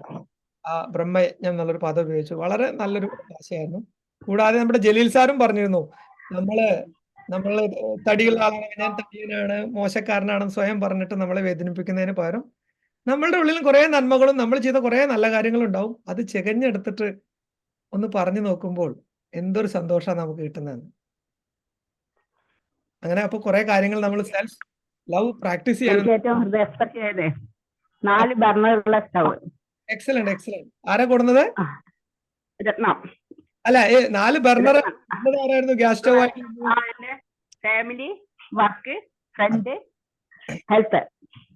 ബ്രഹ്മയജ്ഞം എന്നുള്ളൊരു പദം ഉപയോഗിച്ചു. വളരെ നല്ലൊരു ആശയമായിരുന്നു. കൂടാതെ നമ്മുടെ ജലീൽ സാറും പറഞ്ഞിരുന്നു, നമ്മള് തടിയുള്ള ആളാണ്, ഞാൻ തടിയനാണ്, മോശക്കാരനാണെന്ന് സ്വയം പറഞ്ഞിട്ട് നമ്മളെ വേദനിപ്പിക്കുന്നതിന് പകരം നമ്മളുടെ ഉള്ളിലും കുറെ നന്മകളും നമ്മൾ ചെയ്ത കുറെ നല്ല കാര്യങ്ങളും ഉണ്ടാവും. അത് ചെകഞ്ഞെടുത്തിട്ട് ഒന്ന് പറഞ്ഞു നോക്കുമ്പോൾ എന്തൊരു സന്തോഷമാണ് നമുക്ക് കിട്ടുന്നത്. അങ്ങനെ അപ്പൊ കുറെ കാര്യങ്ങൾ നമ്മൾ സെൽഫ് ലവ് പ്രാക്ടീസ് ചെയ്യാൻ. 4 ബർണറുള്ള സ്റ്റവ്. Excellent excellent. ആരാ കൊടുന്നത്? രത്നം. അല്ല 4 ബർണർ ആരായിരുന്നു ഗ്യാസ് സ്റ്റവ് ആയിട്ട്? Family, work, friend, health.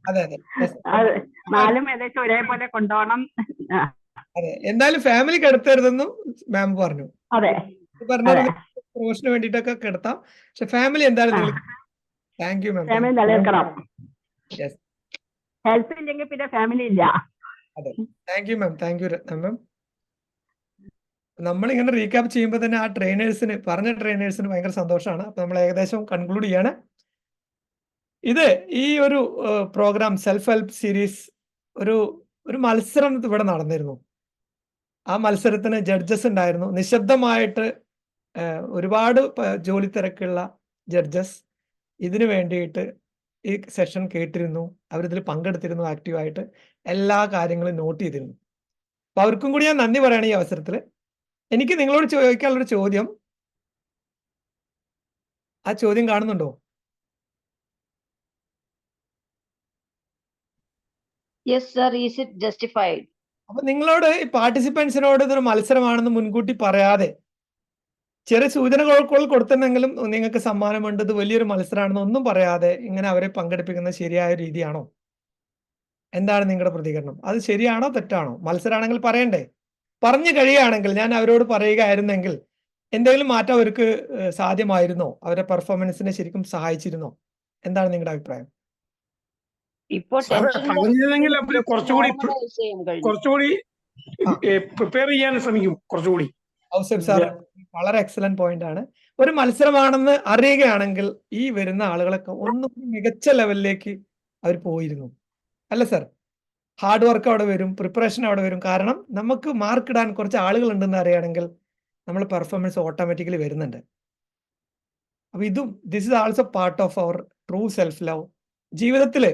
അതെ 4 ഏകദേശം ഒരേപോലെ കൊണ്ടുപോകണം. അതെ, എന്തായാലും ഫാമിലി കിടത്തരുതെന്നും മാം പറഞ്ഞു. അതെ, പ്രൊമോഷന് വേണ്ടിയിട്ടൊക്കെ കിടത്താം, പക്ഷെ ഫാമിലി എന്തായാലും. Thank you ma'am. ഫാമിലി നിലനിൽക്കണം. ഹെൽത്ത് ഇല്ലെങ്കിൽ പിന്നെ ഫാമിലി ഇല്ല. അതെ, thank you ma'am. Thank U രത്നം മാം. നമ്മളിങ്ങനെ റീക്യാപ്പ് ചെയ്യുമ്പോൾ തന്നെ ആ ട്രെയിനേഴ്സിന് ഭയങ്കര സന്തോഷമാണ്. അപ്പൊ നമ്മൾ ഏകദേശം കൺക്ലൂഡ് ചെയ്യാണ്. ഈ ഒരു പ്രോഗ്രാം സെൽഫ് ഹെൽപ്പ് സീരീസ് ഒരു മത്സരം ഇവിടെ നടന്നിരുന്നു. ആ മത്സരത്തിന് ജഡ്ജസ് ഉണ്ടായിരുന്നു. നിശബ്ദമായിട്ട് ഒരുപാട് ജോലി തിരക്കുള്ള ജഡ്ജസ് ഇതിനു വേണ്ടിയിട്ട് ഈ സെഷൻ കേട്ടിരുന്നു. അവരിതിൽ പങ്കെടുത്തിരുന്നു, ആക്റ്റീവായിട്ട് എല്ലാ കാര്യങ്ങളും നോട്ട് ചെയ്തിരുന്നു. അപ്പൊ അവർക്കും കൂടി ഞാൻ നന്ദി പറയണം ഈ അവസരത്തിൽ. എനിക്ക് നിങ്ങളോട് ചോദിക്കാനുള്ളൊരു ചോദ്യം, ആ ചോദ്യം കാണുന്നുണ്ടോ? Yes sir, is it justified? അപ്പൊ നിങ്ങളോട് ഈ പാർട്ടിസിപ്പൻസിനോട് ഇതൊരു മത്സരമാണെന്ന് മുൻകൂട്ടി പറയാതെ ചെറിയ സൂചനകൾ കൊടുത്തെങ്കിലും നിങ്ങൾക്ക് സമ്മാനമുണ്ട്, ഇത് വലിയൊരു മത്സരമാണെന്ന് ഒന്നും പറയാതെ ഇങ്ങനെ അവരെ പങ്കെടുപ്പിക്കുന്നത് ശരിയായ രീതിയാണോ? എന്താണ് നിങ്ങളുടെ പ്രതികരണം? അത് ശരിയാണോ തെറ്റാണോ? മത്സരമാണെങ്കിൽ പറയണ്ടേ? പറഞ്ഞു കഴിയുകയാണെങ്കിൽ, ഞാൻ അവരോട് പറയുകയായിരുന്നെങ്കിൽ എന്തെങ്കിലും മാറ്റം അവർക്ക് സാധ്യമായിരുന്നോ? അവരുടെ പെർഫോമൻസിനെ ശരിക്കും സഹായിച്ചിരുന്നോ? എന്താണ് നിങ്ങളുടെ അഭിപ്രായം? കുറച്ചുകൂടി പ്രിപ്പയർ ചെയ്യാൻ ശ്രമിക്കും. കുറച്ചുകൂടി വളരെ എക്സലന്റ് പോയിന്റ് ആണ്. ഒരു മത്സരമാണെന്ന് അറിയുകയാണെങ്കിൽ ഈ വരുന്ന ആളുകളൊക്കെ ഒന്നും മികച്ച ലെവലിലേക്ക് അവർ പോയിരുന്നു, അല്ല സർ? ഹാർഡ് വർക്ക് അവിടെ വരും, പ്രിപ്പറേഷൻ അവിടെ വരും. കാരണം നമുക്ക് മാർക്ക് ഇടാൻ കുറച്ച് ആളുകൾ ഉണ്ടെന്ന് അറിയുകയാണെങ്കിൽ നമ്മൾ പെർഫോമൻസ് ഓട്ടോമാറ്റിക്കലി വരുന്നുണ്ട്. അപ്പൊ this is also part of our true self love. ജീവിതത്തിൽ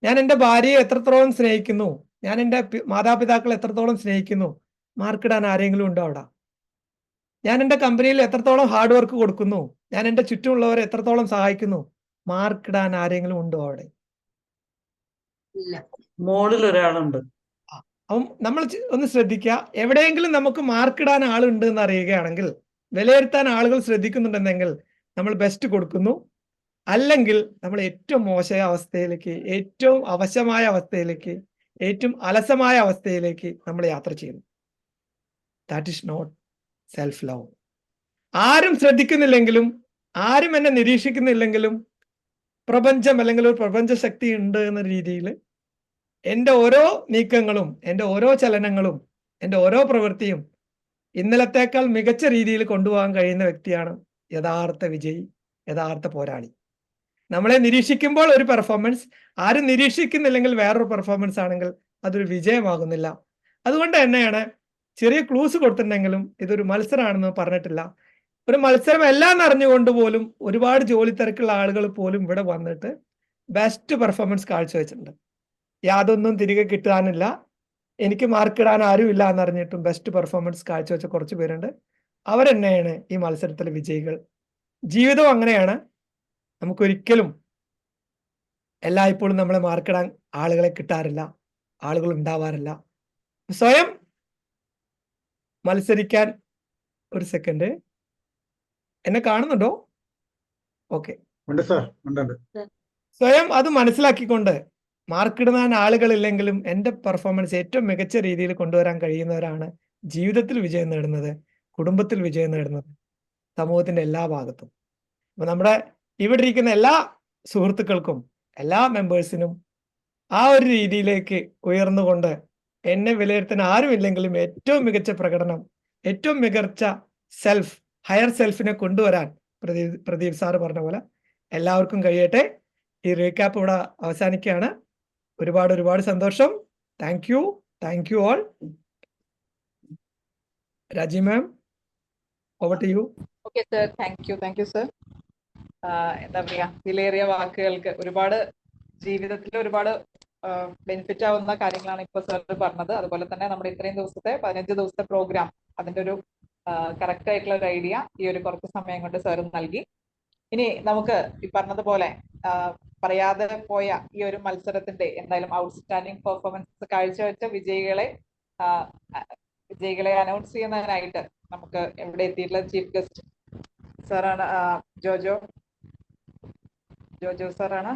ഞാൻ എൻ്റെ ഭാര്യയെ എത്രത്തോളം സ്നേഹിക്കുന്നു, ഞാൻ എൻ്റെ മാതാപിതാക്കളെ എത്രത്തോളം സ്നേഹിക്കുന്നു, മാർക്കിടാൻ ആരെങ്കിലും ഉണ്ടോ അവിടെ? ഞാൻ എൻ്റെ കമ്പനിയിൽ എത്രത്തോളം ഹാർഡ് വർക്ക് കൊടുക്കുന്നു, ഞാൻ എൻ്റെ ചുറ്റുമുള്ളവരെ എത്രത്തോളം സഹായിക്കുന്നു, മാർക്കിടാൻ ആരെങ്കിലും ഉണ്ടോ അവിടെ? മോളിൽ ഒരാളുണ്ട്. അപ്പം നമ്മൾ ഒന്ന് ശ്രദ്ധിക്കുക, എവിടെയെങ്കിലും നമുക്ക് മാർക്കിടാൻ ആളുണ്ട് എന്ന് അറിയുകയാണെങ്കിൽ, വിലയിരുത്താൻ ആളുകൾ ശ്രദ്ധിക്കുന്നുണ്ടെന്നെങ്കിൽ നമ്മൾ ബെസ്റ്റ് കൊടുക്കുന്നു. അല്ലെങ്കിൽ നമ്മൾ ഏറ്റവും മോശമായ അവസ്ഥയിലേക്ക്, ഏറ്റവും അവശമായ അവസ്ഥയിലേക്ക്, ഏറ്റവും അലസമായ അവസ്ഥയിലേക്ക് നമ്മൾ യാത്ര ചെയ്യുന്നു. That is not self love. ആരും ശ്രദ്ധിക്കുന്നില്ലെങ്കിലും, ആരും എന്നെ നിരീക്ഷിക്കുന്നില്ലെങ്കിലും, പ്രപഞ്ചം അല്ലെങ്കിൽ ഒരു പ്രപഞ്ച ശക്തി ഉണ്ട് എന്ന രീതിയിൽ എൻ്റെ ഓരോ നീക്കങ്ങളും, എൻ്റെ ഓരോ ചലനങ്ങളും, എൻ്റെ ഓരോ പ്രവൃത്തിയും ഇന്നലത്തേക്കാൾ മികച്ച രീതിയിൽ കൊണ്ടുപോകാൻ കഴിയുന്ന വ്യക്തിയാണ് യഥാർത്ഥ വിജയി, യഥാർത്ഥ പോരാളി. നമ്മളെ നിരീക്ഷിക്കുമ്പോൾ ഒരു പെർഫോമൻസ്, ആരും നിരീക്ഷിക്കുന്നില്ലെങ്കിൽ വേറൊരു പെർഫോമൻസ് ആണെങ്കിൽ അതൊരു വിജയമാകുന്നില്ല. അതുകൊണ്ട് തന്നെയാണ് ചെറിയ ക്ലൂസ് കൊടുത്തിട്ടുണ്ടെങ്കിലും ഇതൊരു മത്സരമാണെന്ന് പറഞ്ഞിട്ടില്ല. ഒരു മത്സരം എല്ലാം അറിഞ്ഞുകൊണ്ട് പോലും ഒരുപാട് ജോലി തിരക്കുള്ള ആളുകൾ പോലും ഇവിടെ വന്നിട്ട് ബെസ്റ്റ് പെർഫോമൻസ് കാഴ്ചവെച്ചിട്ടുണ്ട്. യാതൊന്നും തിരികെ കിട്ടാനില്ല, എനിക്ക് മാർക്കിടാൻ ആരും ഇല്ല എന്നറിഞ്ഞിട്ടും ബെസ്റ്റ് പെർഫോമൻസ് കാഴ്ചവെച്ച കുറച്ച് പേരുണ്ട്. അവരെന്നെയാണ് ഈ മത്സരത്തിലെ വിജയികൾ. ജീവിതം അങ്ങനെയാണ്, നമുക്കൊരിക്കലും എല്ലായ്പ്പോഴും നമ്മളെ മാർക്കിടാൻ ആളുകളെ കിട്ടാറില്ല, ആളുകൾ ഉണ്ടാവാറില്ല. സ്വയം മത്സരിക്കാൻ, ഒരു സെക്കൻഡ്, എന്നെ കാണുന്നുണ്ടോ? ഓക്കെ, സ്വയം അത് മനസ്സിലാക്കിക്കൊണ്ട് മാർക്കിടുന്ന ആളുകളില്ലെങ്കിലും എൻ്റെ പെർഫോമൻസ് ഏറ്റവും മികച്ച രീതിയിൽ കൊണ്ടുവരാൻ കഴിയുന്നവരാണ് ജീവിതത്തിൽ വിജയം നേടുന്നത്, കുടുംബത്തിൽ വിജയം നേടുന്നത്, സമൂഹത്തിന്റെ എല്ലാ ഭാഗത്തും. അപ്പൊ നമ്മുടെ ഇവിടെ ഇരിക്കുന്ന എല്ലാ സുഹൃത്തുക്കൾക്കും എല്ലാ മെമ്പേഴ്സിനും ആ ഒരു രീതിയിലേക്ക് ഉയർന്നുകൊണ്ട് എന്നെ വിലയിരുത്താൻ ആരുമില്ലെങ്കിലും ഏറ്റവും മികച്ച പ്രകടനം, ഏറ്റവും മികച്ച സെൽഫ്, ഹയർ സെൽഫിനെ കൊണ്ടുവരാൻ പ്രദീപ് സാറ് പറഞ്ഞ പോലെ എല്ലാവർക്കും കഴിയട്ടെ. ഈ റീക്യാപ്പ് ഇവിടെ അവസാനിക്കുകയാണ്. ഒരുപാട് സന്തോഷം. Thank you all. Raji ma'am, over to you. Okay sir, thank you sir. എന്താ പറയാ, വിലയേറിയ വാക്കുകൾക്ക് ഒരുപാട് ജീവിതത്തിൽ ഒരുപാട് ബെനിഫിറ്റ് ആവുന്ന കാര്യങ്ങളാണ് ഇപ്പൊ സാർ പറഞ്ഞത്. അതുപോലെ തന്നെ നമ്മുടെ ഇത്രയും ദിവസത്തെ 15 ദിവസത്തെ പ്രോഗ്രാം, അതിന്റെ ഒരു കറക്റ്റ് ആയിട്ടുള്ള ഒരു ഐഡിയ ഈ ഒരു കുറച്ച് സമയം കൊണ്ട് സാർ നൽകി. ഇനി നമുക്ക് ഈ പറഞ്ഞതുപോലെ പറയാതെ പോയ ഈ ഒരു മത്സരത്തിന്റെ എന്തായാലും ഔട്ട്സ്റ്റാൻഡിംഗ് പെർഫോമൻസ് കാഴ്ചവെച്ച വിജയികളെ അനൗൺസ് ചെയ്യുന്നതിനായിട്ട് നമുക്ക് എവിടെ എത്തിയിട്ടുള്ള ചീഫ് ഗസ്റ്റ് സാറാണ്, ജോജോ സാറാണ്.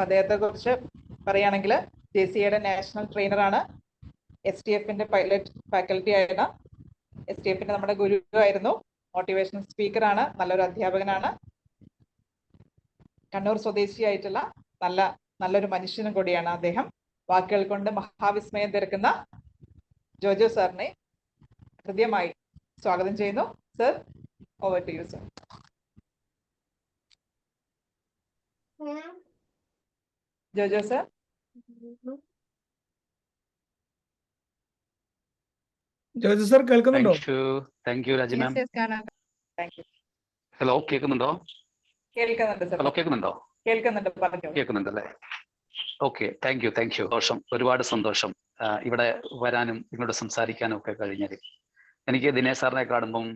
അദ്ദേഹത്തെ കുറിച്ച് പറയുകയാണെങ്കിൽ JCAയുടെ നാഷണൽ ട്രെയിനറാണ്, STFന്റെ പൈലറ്റ് ഫാക്കൽറ്റി ആയിരുന്നു, STFന്റെ നമ്മുടെ ഗുരു ആയിരുന്നു, മോട്ടിവേഷണൽ സ്പീക്കറാണ്, നല്ലൊരു അധ്യാപകനാണ്, കണ്ണൂർ സ്വദേശിയായിട്ടുള്ള നല്ലൊരു മനുഷ്യനും കൂടിയാണ് അദ്ദേഹം. വാക്കുകൾ കൊണ്ട് മഹാവിസ്മയം തീർക്കുന്ന ജോജോ സാറിനെ ഹൃദ്യമായി സ്വാഗതം ചെയ്യുന്നു. Sir, over to you sir. Jojo sir. Jojo sir കേൾക്കുന്നുണ്ടോ? Thank you Raji ma'am. Hello, കേൾക്കുന്നുണ്ടോ? ഹലോ, കേൾക്കുന്നുണ്ടല്ലേ? Okay, thank you. സന്തോഷം, ഒരുപാട് സന്തോഷം ഇവിടെ വരാനും നിങ്ങളോട് സംസാരിക്കാനും ഒക്കെ കഴിഞ്ഞത്. എനിക്ക് ദിനേശ് സാറിനെ കാണുമ്പം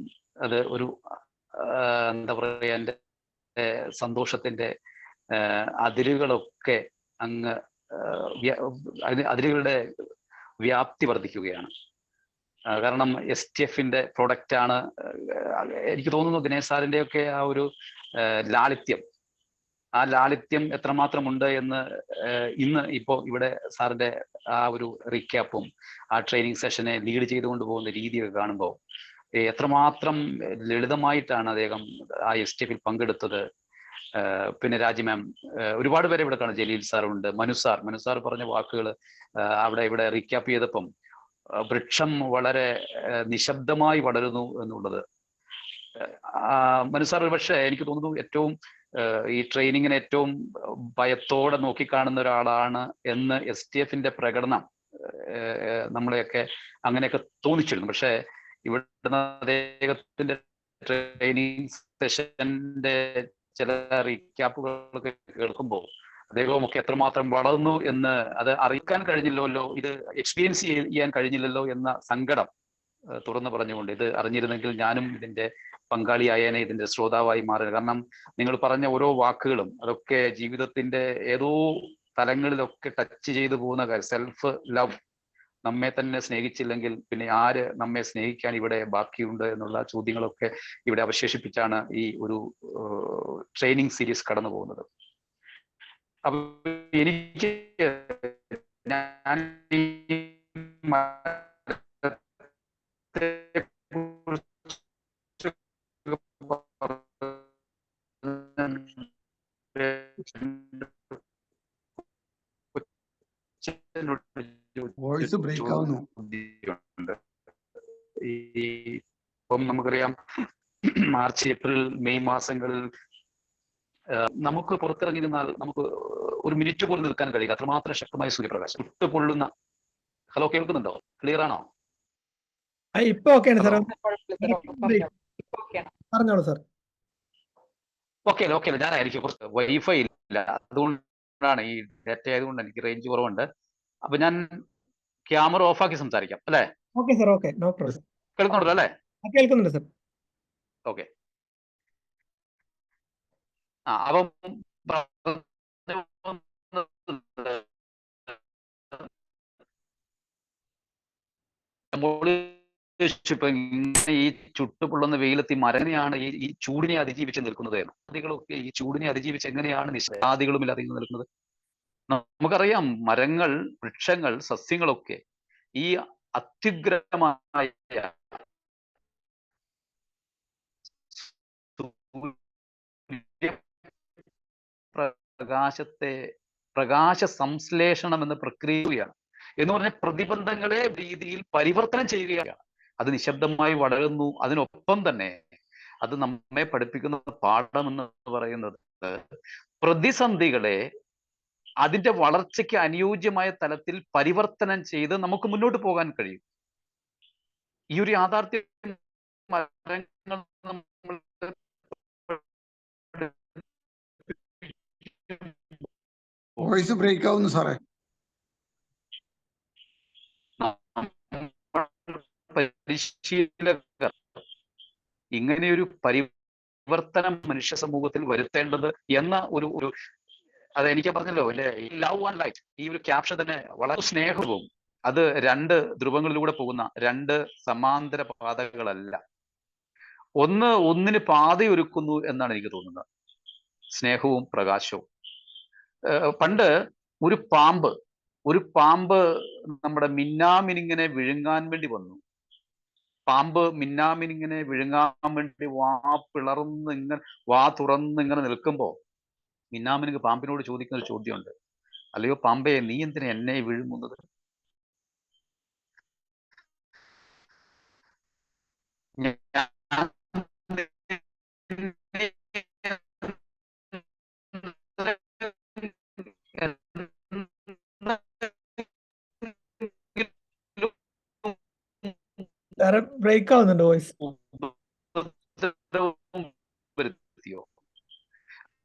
അത് ഒരു എന്താ പറയുക, എൻ്റെ സന്തോഷത്തിന്റെ അതിരുകളൊക്കെ അങ്ങ് അതിരുകളുടെ വ്യാപ്തി വർദ്ധിക്കുകയാണ്. കാരണം STFന്റെ പ്രൊഡക്റ്റ് ആണ്. എനിക്ക് തോന്നുന്നു ദിനേശ് സാറിന്റെ ഒക്കെ ആ ഒരു ലാളിത്യം എത്രമാത്രം ഉണ്ട് എന്ന് ഇന്ന് ഇപ്പോൾ ഇവിടെ സാറിന്റെ ആ ഒരു റീക്യാപ്പും ആ ട്രെയിനിങ് സെഷനെ ലീഡ് ചെയ്തുകൊണ്ട് പോകുന്ന രീതിയൊക്കെ കാണുമ്പോൾ എത്രമാത്രം ലളിതമായിട്ടാണ് അദ്ദേഹം ആ STFിൽ പങ്കെടുത്തത്. പിന്നെ രാജി മാം, ഒരുപാട് പേരെ ഇവിടെ കാണും. ജലീൽ സാറുണ്ട്, മനു സാർ പറഞ്ഞ വാക്കുകൾ ഇവിടെ റീക്യാപ്പ് ചെയ്തപ്പം വൃക്ഷം വളരെ നിശബ്ദമായി വളരുന്നു എന്നുള്ളത്. മനു സാർ പക്ഷേ എനിക്ക് തോന്നുന്നു ഏറ്റവും ഈ ട്രെയിനിങ്ങിനെ ഏറ്റവും ഭയത്തോടെ നോക്കിക്കാണുന്ന ഒരാളാണ് എന്ന് STFന്റെ പ്രകടനം നമ്മളെയൊക്കെ അങ്ങനെയൊക്കെ തോന്നിച്ചിരുന്നു. പക്ഷേ ഇവിടുന്ന് അദ്ദേഹത്തിന്റെ ട്രെയിനിങ് സെഷന്റെ ചില റീക്യാപ്പുകളൊക്കെ കേൾക്കുമ്പോൾ അദ്ദേഹമൊക്കെ എത്രമാത്രം വളർന്നു എന്ന് അത് അറിയിക്കാൻ കഴിഞ്ഞില്ലല്ലോ, ഇത് എക്സ്പീരിയൻസ് ചെയ്യാൻ കഴിഞ്ഞില്ലല്ലോ എന്ന സങ്കടം തുറന്നു പറഞ്ഞുകൊണ്ട്, ഇത് അറിഞ്ഞിരുന്നെങ്കിൽ ഞാനും ഇതിന്റെ പങ്കാളിയായേനെ, ഇതിന്റെ ശ്രോതാവായി മാറുക. കാരണം നിങ്ങൾ പറഞ്ഞ ഓരോ വാക്കുകളും അതൊക്കെ ജീവിതത്തിന്റെ ഏതോ തലങ്ങളിലൊക്കെ ടച്ച് ചെയ്തു പോകുന്ന കാര്യം. സെൽഫ് ലവ്, നമ്മെ തന്നെ സ്നേഹിച്ചില്ലെങ്കിൽ പിന്നെ ആര് നമ്മെ സ്നേഹിക്കാൻ ഇവിടെ ബാക്കിയുണ്ട് എന്നുള്ള ചോദ്യങ്ങളൊക്കെ ഇവിടെ അവശേഷിപ്പിച്ചാണ് ഈ ഒരു ട്രെയിനിങ് സീരീസ് കടന്നു പോകുന്നത്. അപ്പൊ എനിക്ക് വോയിസ് ബ്രേക്ക് ആവുന്നു. ഇപ്പം നമുക്കറിയാം മാർച്ച്, ഏപ്രിൽ, മെയ് മാസങ്ങളിൽ നമുക്ക് പുറത്തിറങ്ങി നിന്നാൽ നമുക്ക് ഒരു മിനിറ്റ് പോലും നിൽക്കാൻ കഴിയില്ല, അത്രമാത്രം ശക്തമായ സൂര്യപ്രകാശം, പൊള്ളുന്ന ഹലോ, കേൾക്കുന്നുണ്ടോ? ക്ലിയർ ആണോ? ഇപ്പൊ ഓക്കെയാണ് സാർ. പറഞ്ഞോളൂ സാർ. ഓക്കെ ഓക്കെ, ഞാനായിരിക്കും കുറച്ച് വൈഫൈ ഇല്ല, അതുകൊണ്ടാണ് ഈ ഡാറ്റ ആയതുകൊണ്ട് എനിക്ക് റേഞ്ച് കുറവുണ്ട്. അപ്പൊ ഞാൻ ക്യാമറ ഓഫാക്കി സംസാരിക്കാം അല്ലേ? Okay sir, okay, no problem. കേൾക്കുന്നുണ്ടല്ലോ അല്ലേ? കേൾക്കുന്നുണ്ട് സാർ. ഓക്കെ. അപ്പം ഇപ്പൊ ഇങ്ങനെ ഈ ചുട്ടുപൊള്ളുന്ന വെയിലത്ത് മരനെയാണ് ഈ ചൂടിനെ അതിജീവിച്ച് നിൽക്കുന്നത്. നദികളൊക്കെ ഈ ചൂടിനെ അതിജീവിച്ച് എങ്ങനെയാണ് നിഷാദികളും ഇല്ലാതെ നിൽക്കുന്നത്? നമുക്കറിയാം, മരങ്ങൾ, വൃക്ഷങ്ങൾ, സസ്യങ്ങളൊക്കെ ഈ അത്യുഗ്രമായ പ്രകാശ സംശ്ലേഷണം എന്ന പ്രക്രിയയാണ്. എന്ന് പറഞ്ഞാൽ പ്രതിബന്ധങ്ങളെ രീതിയിൽ പരിവർത്തനം ചെയ്യുകയാണ്. അത് നിശബ്ദമായി വളരുന്നു. അതിനൊപ്പം തന്നെ അത് നമ്മെ പഠിപ്പിക്കുന്ന പാഠം എന്ന് പറയുന്നത് പ്രതിസന്ധികളെ അതിന്റെ വളർച്ചയ്ക്ക് അനുയോജ്യമായ തലത്തിൽ പരിവർത്തനം ചെയ്ത് നമുക്ക് മുന്നോട്ട് പോകാൻ കഴിയും. ഈ ഒരു യാഥാർത്ഥ്യം വോയിസ് ബ്രേക്ക് ആവുന്നു സാറേ. പരിശീലകർ ഇങ്ങനെയൊരു പരിവർത്തനം മനുഷ്യ സമൂഹത്തിൽ വരുത്തേണ്ടത് എന്ന ഒരു അത് എനിക്ക് പറഞ്ഞല്ലോ അല്ലെ, ലവ് ആൻഡ് ലൈറ്റ്, ഈ ഒരു ക്യാപ്ഷൻ തന്നെ വളരെ സ്നേഹവും, അത് രണ്ട് ധ്രുവങ്ങളിലൂടെ പോകുന്ന രണ്ട് സമാന്തര പാതകളല്ല, ഒന്നിന് പാതയൊരുക്കുന്നു എന്നാണ് എനിക്ക് തോന്നുന്നത്. സ്നേഹവും പ്രകാശവും. പണ്ട് ഒരു പാമ്പ് നമ്മുടെ മിന്നാമിനിങ്ങനെ വിഴുങ്ങാൻ വേണ്ടി വന്നു. പാമ്പ് മിന്നാമിനിങ്ങനെ വിഴുങ്ങാൻ വേണ്ടി വാ തുറന്ന് ഇങ്ങനെ നിൽക്കുമ്പോ മിന്നാമിനിക്ക് പാമ്പിനോട് ചോദിക്കുന്ന ഒരു ചോദ്യമുണ്ട്. അല്ലയോ പാമ്പേ, നീ എന്തിനാ എന്നെ വിഴുങ്ങുന്നത്? ബ്രേക്ക് ആവുന്നുണ്ട് വോയിസ്.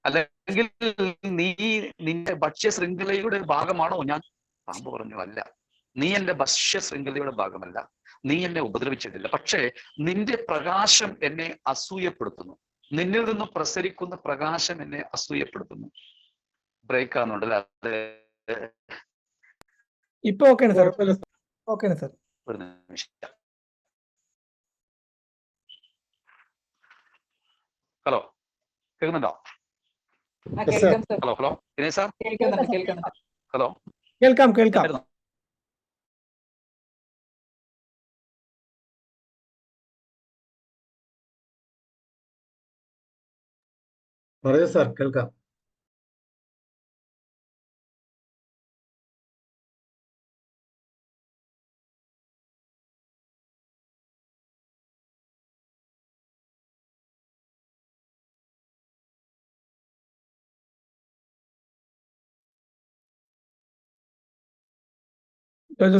അല്ലെങ്കിൽ നീ നിന്റെ ഭക്ഷ്യ ശൃംഖലയുടെ ഭാഗമാണോ ഞാൻ? പാമ്പ് പറഞ്ഞു, അല്ല, നീ എന്റെ ഭക്ഷ്യ ശൃംഖലയുടെ ഭാഗമല്ല, നീ എന്നെ ഉപദ്രവിച്ചിട്ടില്ല, പക്ഷേ നിന്റെ പ്രകാശം എന്നെ അസൂയപ്പെടുത്തുന്നു, നിന്നിൽ നിന്ന് പ്രസരിക്കുന്ന പ്രകാശം എന്നെ അസൂയപ്പെടുത്തുന്നു. ബ്രേക്ക് ആവുന്നുണ്ടല്ലോ. ഇപ്പൊ ഓക്കെയാണ് സാർ. ഓക്കെയാണ് സാർ. ഒരു നിമിഷം. ഹലോ, കേൾക്കുന്നുണ്ടോ? Hello Dinesh sir. ഹലോ, കേൾക്കാം. പറയൂ സാർ, കേൾക്കാം.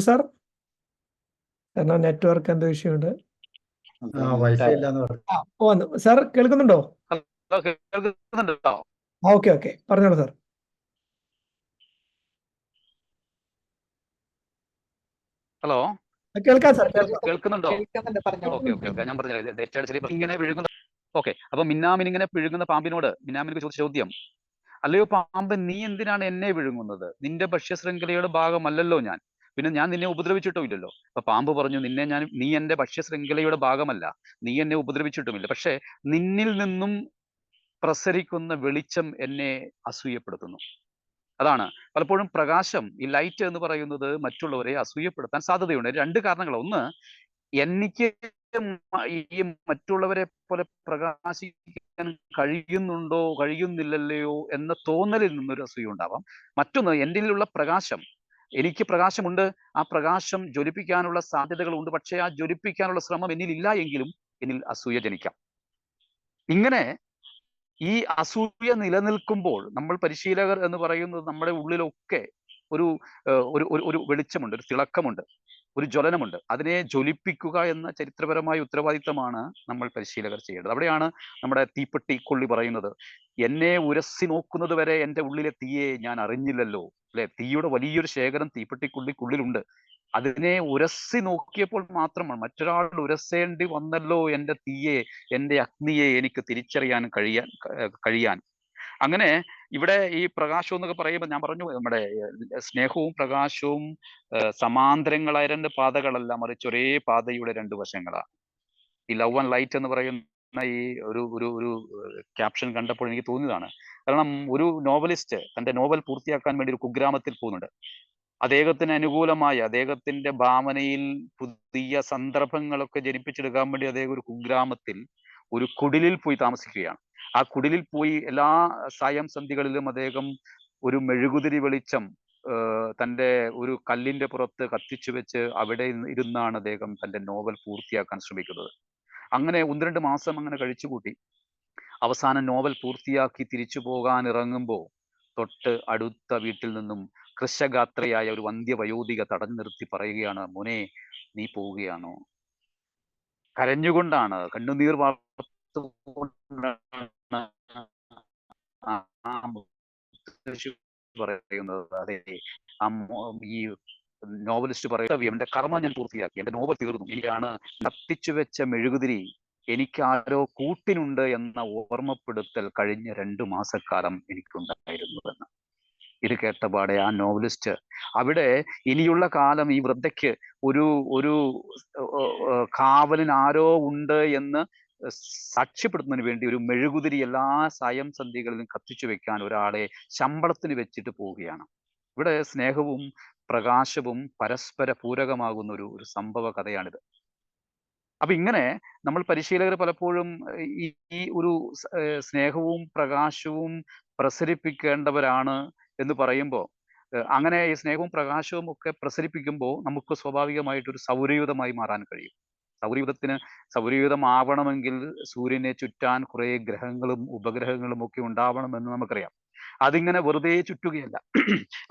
സാർ, എന്നാ നെറ്റ്വർക്ക് എന്തോ ഇഷ്യൂ ഉണ്ട്. വൈഫൈ ഇല്ലാന്ന് പറഞ്ഞു. സാർ കേൾക്കുന്നുണ്ടോ? കേൾക്കുന്നുണ്ടോ? ഓക്കെ, പറഞ്ഞോളൂ സാർ. ഹലോ, കേൾക്കാം സാർ. കേൾക്കുന്നുണ്ടോ? ഓക്കെ, ഞാൻ പറഞ്ഞില്ല, ഇങ്ങനെ വിഴുങ്ങുന്ന. ഓക്കെ, അപ്പൊ മിന്നാമിനിങ്ങനെ വിഴുങ്ങുന്ന പാമ്പിനോട് മിന്നാമിനിക്ക് ചോദിച്ച ചോദ്യം, അല്ലയോ പാമ്പ്, നീ എന്തിനാണ് എന്നെ വിഴുങ്ങുന്നത്? നിന്റെ ഭക്ഷ്യശൃംഖലയുടെ ഭാഗമല്ലല്ലോ ഞാൻ, പിന്നെ ഞാൻ നിന്നെ ഉപദ്രവിച്ചിട്ടോ ഇല്ലല്ലോ. അപ്പൊ പാമ്പ് പറഞ്ഞു, നീ എന്റെ ഭക്ഷ്യശൃംഖലയുടെ ഭാഗമല്ല, നീ എന്നെ ഉപദ്രവിച്ചിട്ടുമില്ല, പക്ഷെ നിന്നിൽ നിന്നും പ്രസരിക്കുന്ന വെളിച്ചം എന്നെ അസൂയപ്പെടുത്തുന്നു. അതാണ് പലപ്പോഴും പ്രകാശം, ഈ ലൈറ്റ് എന്ന് പറയുന്നത് മറ്റുള്ളവരെ അസൂയപ്പെടുത്താൻ സാധ്യതയുണ്ട്. രണ്ട് കാരണങ്ങൾ. ഒന്ന്, എനിക്ക് ഈ മറ്റുള്ളവരെ പോലെ പ്രകാശിക്കാൻ കഴിയുന്നില്ലല്ലോ എന്ന തോന്നലിൽ നിന്നൊരു അസൂയ ഉണ്ടാവാം. മറ്റൊന്ന്, എന്നിലുള്ള പ്രകാശം, എനിക്ക് പ്രകാശമുണ്ട്, ആ പ്രകാശം ജ്വലിപ്പിക്കാനുള്ള സാധ്യതകളുണ്ട്, പക്ഷേ ആ ജ്വലിപ്പിക്കാനുള്ള ശ്രമം എന്നിലില്ല എങ്കിലും എന്നിൽ അസൂയ ജനിക്കാം. ഇങ്ങനെ ഈ അസൂയ നിലനിൽക്കുമ്പോൾ നമ്മൾ പരിശീലകർ എന്ന് പറയുന്നത് നമ്മുടെ ഉള്ളിലൊക്കെ ഒരു ഒരു വെളിച്ചമുണ്ട്, ഒരു തിളക്കമുണ്ട്, ഒരു ജ്വലനമുണ്ട്. അതിനെ ജ്വലിപ്പിക്കുക എന്ന ചരിത്രപരമായ ഉത്തരവാദിത്തമാണ് നമ്മൾ പരിശീലകർ ചെയ്യേണ്ടത്. അവിടെയാണ് നമ്മുടെ തീപ്പെട്ടി കൊള്ളി പറയുന്നത്, എന്നെ ഉരസി നോക്കുന്നത് വരെ എൻ്റെ ഉള്ളിലെ തീയെ ഞാൻ അറിഞ്ഞില്ലല്ലോ. അല്ലെ, തീയുടെ വലിയൊരു ശേഖരം തീപ്പെട്ടിക്കുള്ളിലുണ്ട്. അതിനെ ഉരസി നോക്കിയപ്പോൾ മാത്രമാണ്, മറ്റൊരാൾ ഉരസേണ്ടി വന്നല്ലോ എൻ്റെ തീയെ, എൻ്റെ അഗ്നിയെ എനിക്ക് തിരിച്ചറിയാൻ കഴിയാൻ. അങ്ങനെ ഇവിടെ ഈ പ്രകാശം എന്നൊക്കെ പറയുമ്പോൾ ഞാൻ പറഞ്ഞു, നമ്മുടെ സ്നേഹവും പ്രകാശവും സമാന്തരങ്ങളായ രണ്ട് പാതകളല്ല, മറിച്ച് ഒരേ പാതയുടെ രണ്ട് വശങ്ങളാണ്. ഈ ലവ് ആൻഡ് ലൈറ്റ് എന്ന് പറയുന്ന ഈ ഒരു ഒരു ഒരു ക്യാപ്ഷൻ കണ്ടപ്പോൾ എനിക്ക് തോന്നിയതാണ്. കാരണം ഒരു നോവലിസ്റ്റ് തന്റെ നോവൽ പൂർത്തിയാക്കാൻ വേണ്ടി ഒരു കുഗ്രാമത്തിൽ പോകുന്നുണ്ട്. അദ്ദേഹത്തിന് അനുകൂലമായ, അദ്ദേഹത്തിന്റെ ഭാവനയിൽ പുതിയ സന്ദർഭങ്ങളൊക്കെ ജനിപ്പിച്ചെടുക്കാൻ വേണ്ടി അദ്ദേഹം ഒരു കുഗ്രാമത്തിൽ ഒരു കുടിലിൽ പോയി താമസിക്കുകയാണ്. ആ കുടിലിൽ പോയി എല്ലാ സായം സന്ധികളിലും അദ്ദേഹം ഒരു മെഴുകുതിരി വെളിച്ചം തൻ്റെ ഒരു കല്ലിന്റെ പുറത്ത് കത്തിച്ചു വെച്ച് അവിടെ ഇരുന്നാണ് അദ്ദേഹം തൻ്റെ നോവൽ പൂർത്തിയാക്കാൻ ശ്രമിക്കുന്നത്. അങ്ങനെ 1-2 മാസം അങ്ങനെ കഴിച്ചുകൂട്ടി അവസാനം നോവൽ പൂർത്തിയാക്കി തിരിച്ചു പോകാൻ ഇറങ്ങുമ്പോൾ തൊട്ട് അടുത്ത വീട്ടിൽ നിന്നും കൃശഗാത്രയായ ഒരു വന്ധ്യവയോധിക തടഞ്ഞു നിർത്തി പറയുകയാണ്, മോനെ നീ പോവുകയാണോ? കരഞ്ഞുകൊണ്ടാണ്, കണ്ണുനീർ പറയുന്നത്. അതെ, ഈ നോവലിസ്റ്റ് പറയുന്നത്, എന്റെ കർമ്മം ഞാൻ പൂർത്തിയാക്കി, എന്റെ നോവൽ തീർന്നു, എനിക്കാണ് കത്തിച്ചു വെച്ച മെഴുകുതിരി എനിക്കാരോ കൂട്ടിനുണ്ട് എന്ന ഓർമ്മപ്പെടുത്തൽ കഴിഞ്ഞ 2 മാസക്കാലം എനിക്കുണ്ടായിരുന്നുവെന്ന്. ഇത് കേട്ടപാടെ ആ നോവലിസ്റ്റ് അവിടെ ഇനിയുള്ള കാലം ഈ വൃദ്ധയ്ക്ക് ഒരു ഒരു കാവലിന് ആരോ ഉണ്ട് എന്ന് സാക്ഷ്യപ്പെടുത്തുന്നതിന് വേണ്ടി ഒരു മെഴുകുതിരി എല്ലാ സായം സന്ധികളിലും കത്തിച്ചു വെക്കാൻ ഒരാളെ ശമ്പളത്തിന് വെച്ചിട്ട് പോവുകയാണ്. ഇവിടെ സ്നേഹവും പ്രകാശവും പരസ്പര പൂരകമാകുന്ന ഒരു സംഭവ കഥയാണിത്. അപ്പൊ ഇങ്ങനെ നമ്മൾ പരിശീലകർ പലപ്പോഴും ഈ ഒരു സ്നേഹവും പ്രകാശവും പ്രസരിപ്പിക്കേണ്ടവരാണ് എന്ന് പറയുമ്പോൾ, അങ്ങനെ ഈ സ്നേഹവും പ്രകാശവും ഒക്കെ പ്രസരിപ്പിക്കുമ്പോൾ നമുക്ക് സ്വാഭാവികമായിട്ടൊരു സൗരയൂഥമായി മാറാൻ കഴിയും. സൗരയൂഥമാവണമെങ്കിൽ സൂര്യനെ ചുറ്റാൻ കുറെ ഗ്രഹങ്ങളും ഉപഗ്രഹങ്ങളും ഒക്കെ ഉണ്ടാവണമെന്ന് നമുക്കറിയാം. അതിങ്ങനെ വെറുതെ ചുറ്റുകയല്ല,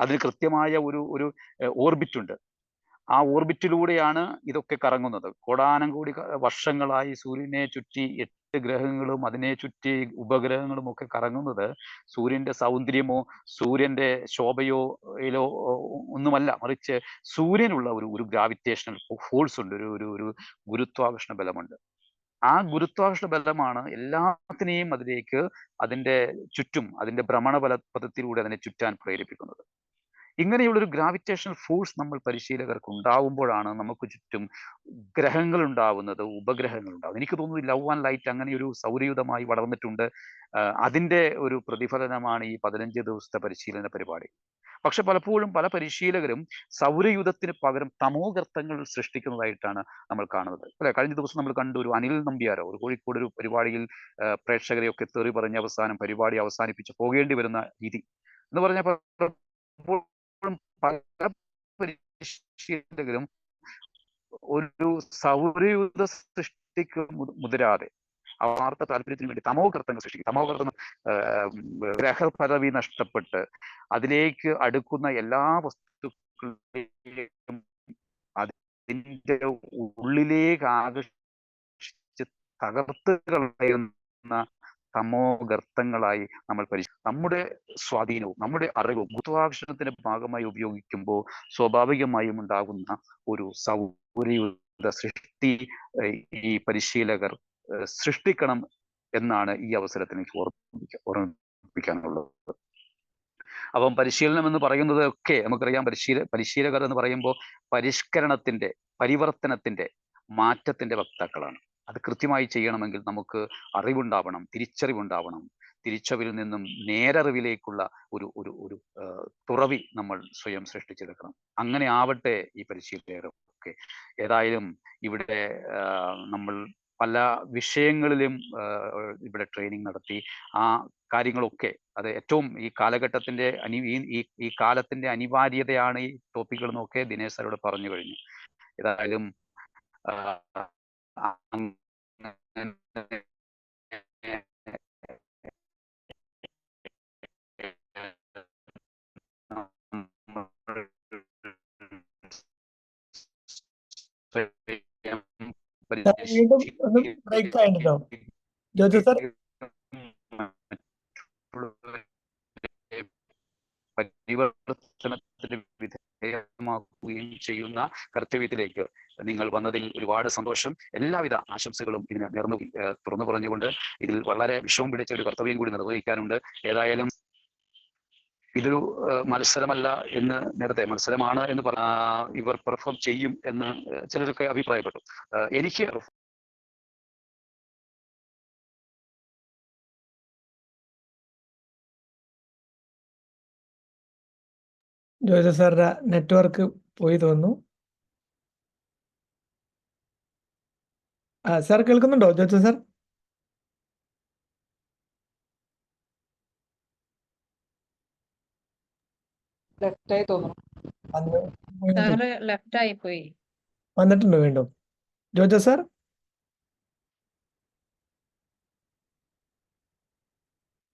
അതിന് കൃത്യമായ ഒരു ഓർബിറ്റ് ഉണ്ട്. ആ ഓർബിറ്റിലൂടെയാണ് ഇതൊക്കെ കറങ്ങുന്നത്. കോടാനം കോടി വർഷങ്ങളായി സൂര്യനെ ചുറ്റി 8 ഗ്രഹങ്ങളും അതിനെ ചുറ്റി ഉപഗ്രഹങ്ങളും ഒക്കെ കറങ്ങുന്നത് സൂര്യന്റെ സൗന്ദര്യമോ സൂര്യന്റെ ശോഭയോ ഒന്നുമല്ല, മറിച്ച് സൂര്യനുള്ള ഒരു ഗ്രാവിറ്റേഷണൽ ഫോഴ്സ് ഉണ്ട്, ഒരു ഗുരുത്വാകർഷണ ബലമുണ്ട്. ആ ഗുരുത്വാകർഷണ ബലമാണ് എല്ലാത്തിനെയും അതിലേക്ക് അതിന്റെ ചുറ്റും, അതിന്റെ ഭ്രമണപഥത്തിലൂടെ അതിനെ ചുറ്റാൻ പ്രേരിപ്പിക്കുന്നത്. ഇങ്ങനെയുള്ളൊരു ഗ്രാവിറ്റേഷണൽ ഫോഴ്സ് നമ്മൾ പരിശീലകർക്ക് ഉണ്ടാവുമ്പോഴാണ് നമുക്ക് ചുറ്റും ഗ്രഹങ്ങൾ ഉണ്ടാവുന്നത്, ഉപഗ്രഹങ്ങൾ ഉണ്ടാവുന്നത്. എനിക്ക് തോന്നുന്നു ലവ് ആൻഡ് ലൈറ്റ് അങ്ങനെ ഒരു സൗരയൂഥമായി വളർന്നിട്ടുണ്ട്. അതിന്റെ ഒരു പ്രതിഫലനമാണ് ഈ 15 ദിവസത്തെ പരിശീലന പരിപാടി. പക്ഷെ പലപ്പോഴും പല പരിശീലകരും സൗരയൂഥത്തിന് പകരം തമോഗർത്തങ്ങൾ സൃഷ്ടിക്കുന്നതായിട്ടാണ് നമ്മൾ കാണുന്നത്. അല്ലെ, കഴിഞ്ഞ ദിവസം നമ്മൾ കണ്ടു ഒരു അനിൽ നമ്പ്യാരോ ഒരു കോഴിക്കോട് ഒരു പരിപാടിയിൽ പ്രേക്ഷകരെയൊക്കെ തെറി പറഞ്ഞ് അവസാനം പരിപാടി അവസാനിപ്പിച്ച് പോകേണ്ടി വരുന്ന രീതി എന്ന് പറഞ്ഞാൽ പല പരിശീലകരും ഒരു സൗരയൂഥ സൃഷ്ടിക്ക് മുതിരാതെ അവാർത്ത താല്പര്യത്തിന് വേണ്ടി തമോഗർത്തങ്ങൾ സൃഷ്ടിക്കും. തമോഗർത്തം ഗ്രഹപദവി നഷ്ടപ്പെട്ട് അതിലേക്ക് അടുക്കുന്ന എല്ലാ വസ്തുക്കളെയും അതിന്റെ ഉള്ളിലേക്ക് ആകർഷിച്ച് തകർത്ത് കളയുന്ന തമോഗർത്തങ്ങളായി നമ്മൾ നമ്മുടെ സ്വാധീനവും നമ്മുടെ അറിവും ഗുരുത്വാകർഷണത്തിന്റെ ഭാഗമായി ഉപയോഗിക്കുമ്പോൾ സ്വാഭാവികമായും ഉണ്ടാകുന്ന ഒരു സൗരയൂഥ സൃഷ്ടി ഈ പരിശീലകർ സൃഷ്ടിക്കണം എന്നാണ് ഈ അവസരത്തിൽ എനിക്ക് ഓർമ്മിപ്പിക്കാനുള്ളത്. അപ്പം പരിശീലനം എന്ന് പറയുന്നത് ഒക്കെ നമുക്കറിയാം, പരിശീലകർ എന്ന് പറയുമ്പോൾ പരിഷ്കരണത്തിന്റെ, പരിവർത്തനത്തിന്റെ, മാറ്റത്തിന്റെ വക്താക്കളാണ്. അത് കൃത്യമായി ചെയ്യണമെങ്കിൽ നമുക്ക് അറിവുണ്ടാവണം, തിരിച്ചറിവുണ്ടാവണം. തിരിച്ചറിവിൽ നിന്നും നേരറിവിലേക്കുള്ള ഒരു തുറവി നമ്മൾ സ്വയം സൃഷ്ടിച്ചെടുക്കണം. അങ്ങനെ ആവട്ടെ ഈ പരിശീലകരൊക്കെ. ഏതായാലും ഇവിടെ നമ്മൾ പല വിഷയങ്ങളിലും ഇവിടെ ട്രെയിനിങ് നടത്തി. ആ കാര്യങ്ങളൊക്കെ അത് ഏറ്റവും ഈ കാലഘട്ടത്തിന്റെ ഈ കാലത്തിന്റെ അനിവാര്യതയാണ് ഈ ടോപ്പിക്കുകൾ എന്നൊക്കെ ദിനേശ് സാറോട് പറഞ്ഞു കഴിഞ്ഞു. ഏതായാലും വീണ്ടും ഒന്ന് ബ്രേക്ക് ആയിട്ടോ ജോജു സർ. പരിവർത്തനത്തിന് വിധേയമാക്കുകയും ചെയ്യുന്ന കർത്തവ്യത്തിലേക്ക് നിങ്ങൾ വന്നതിൽ ഒരുപാട് സന്തോഷം. എല്ലാവിധ ആശംസകളും ഇതിന് തുറന്നു പറഞ്ഞുകൊണ്ട് ഇതിൽ വളരെ വിഷമം പിടിച്ച ഒരു കർത്തവ്യം കൂടി നിർവഹിക്കാനുണ്ട്. ഏതായാലും ഇതൊരു മത്സരമല്ല എന്ന് നേരത്തെ മത്സരമാണ് എന്ന് ഇവർ പെർഫോം ചെയ്യും എന്ന് ചിലരൊക്കെ അഭിപ്രായപ്പെട്ടു. എനിക്ക് ജോജു സാറിന്റെ നെറ്റ്വർക്ക് പോയി തോന്നുന്നു. സാർ കേൾക്കുന്നുണ്ടോ ജോജു സാർ? ലെഫ്റ്റായി തോന്നുന്നു. ലെഫ്റ്റ് ആയി പോയി. വന്നിട്ടുണ്ട് വീണ്ടും ജോജു സാർ.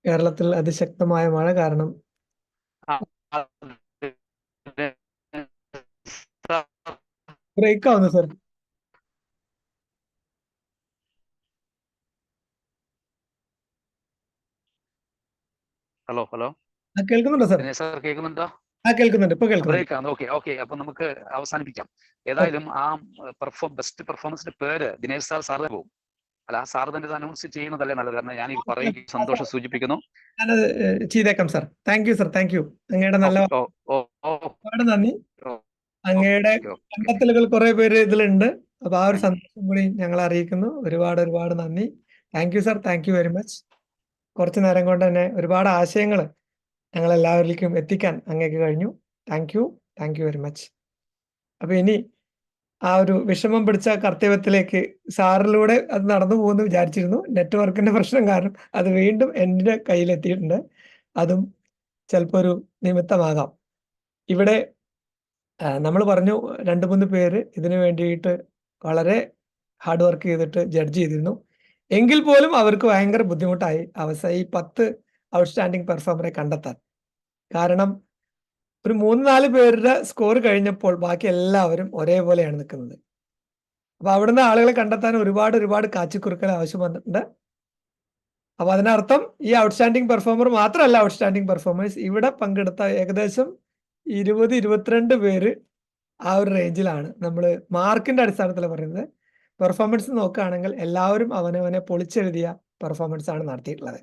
കേരളത്തിൽ അതിശക്തമായ മഴ കാരണം ബ്രേക്ക് ആവുന്നു സാർ. ഹലോ ഹലോ കേൾക്കുന്നുണ്ടോ സാർ? സാർ കേൾക്കുന്നുണ്ടോ? കേൾക്കുന്നുണ്ട്, ഇപ്പൊ കേൾക്കുന്നുണ്ട്. ബ്രേക്ക് ആണ്. ഓക്കെ അപ്പൊ നമുക്ക് അവസാനിപ്പിക്കാം. ഏതായാലും ആ ബെസ്റ്റ് പെർഫോമൻസിന്റെ പേര് ദിനേശ് സാർ പോകും. അല്ല, ആ സാർ തന്നെ അനൗൺസ് ചെയ്യുന്നതല്ലേ നല്ലത്. കാരണം ഞാൻ ഈ പറയുകയും സന്തോഷം സൂചിപ്പിക്കുന്നു. ഞാനത് ചെയ്തേക്കാം sir. Thank you sir, thank U. അങ്ങയുടെ നല്ല ഒരുപാട് നന്ദി. അങ്ങയുടെ കണ്ടെത്തലുകൾ കുറെ പേര് ഇതിലുണ്ട്. അപ്പൊ ആ ഒരു സന്തോഷം കൂടി ഞങ്ങൾ അറിയിക്കുന്നു. ഒരുപാട് നന്ദി. Thank you sir, thank you very much. കുറച്ചു നേരം കൊണ്ട് തന്നെ ഒരുപാട് ആശയങ്ങൾ ഞങ്ങൾ എല്ലാവരിലേക്കും എത്തിക്കാൻ അങ്ങേക്ക് കഴിഞ്ഞു. Thank you very much. അപ്പൊ ഇനി ആ ഒരു വിഷമം പിടിച്ച കർത്തവ്യത്തിലേക്ക് സാറിലൂടെ അത് നടന്നു പോകുമെന്ന് വിചാരിച്ചിരുന്നു. നെറ്റ്വർക്കിന്റെ പ്രശ്നം കാരണം അത് വീണ്ടും എൻ്റെ കയ്യിലെത്തിയിട്ടുണ്ട്. അതും ചിലപ്പോൾ ഒരു നിമിത്തമാകാം. ഇവിടെ നമ്മൾ പറഞ്ഞു 2-3 പേര് ഇതിനു വേണ്ടിയിട്ട് വളരെ ഹാർഡ് വർക്ക് ചെയ്തിട്ട് ജഡ്ജ് ചെയ്തിരുന്നു. എങ്കിൽ പോലും അവർക്ക് ഭയങ്കര ബുദ്ധിമുട്ടായി ഈ 10 ഔട്ട്സ്റ്റാൻഡിങ് പെർഫോമറെ കണ്ടെത്താൻ. കാരണം ഒരു 3-4 പേരുടെ സ്കോർ കഴിഞ്ഞപ്പോൾ ബാക്കി എല്ലാവരും ഒരേപോലെയാണ് നിൽക്കുന്നത്. അപ്പൊ അവിടുന്ന് ആളുകളെ കണ്ടെത്താൻ ഒരുപാട് കാച്ചിക്കുറുക്കൽ ആവശ്യം വന്നിട്ടുണ്ട്. അപ്പൊ അതിനർത്ഥം ഈ ഔട്ട്സ്റ്റാൻഡിങ് പെർഫോമർ മാത്രമല്ല, ഔട്ട്സ്റ്റാൻഡിങ് പെർഫോമേഴ്സ് ഇവിടെ പങ്കെടുത്ത ഏകദേശം 20-22 പേര് ആ ഒരു റേഞ്ചിലാണ്. നമ്മൾ മാർക്കിന്റെ അടിസ്ഥാനത്തിൽ പറയുന്നത്. പെർഫോമൻസ് നോക്കുകയാണെങ്കിൽ എല്ലാവരും അവനവനെ പൊളിച്ചെഴുതിയ പെർഫോമൻസ് ആണ് നടത്തിയിട്ടുള്ളത്.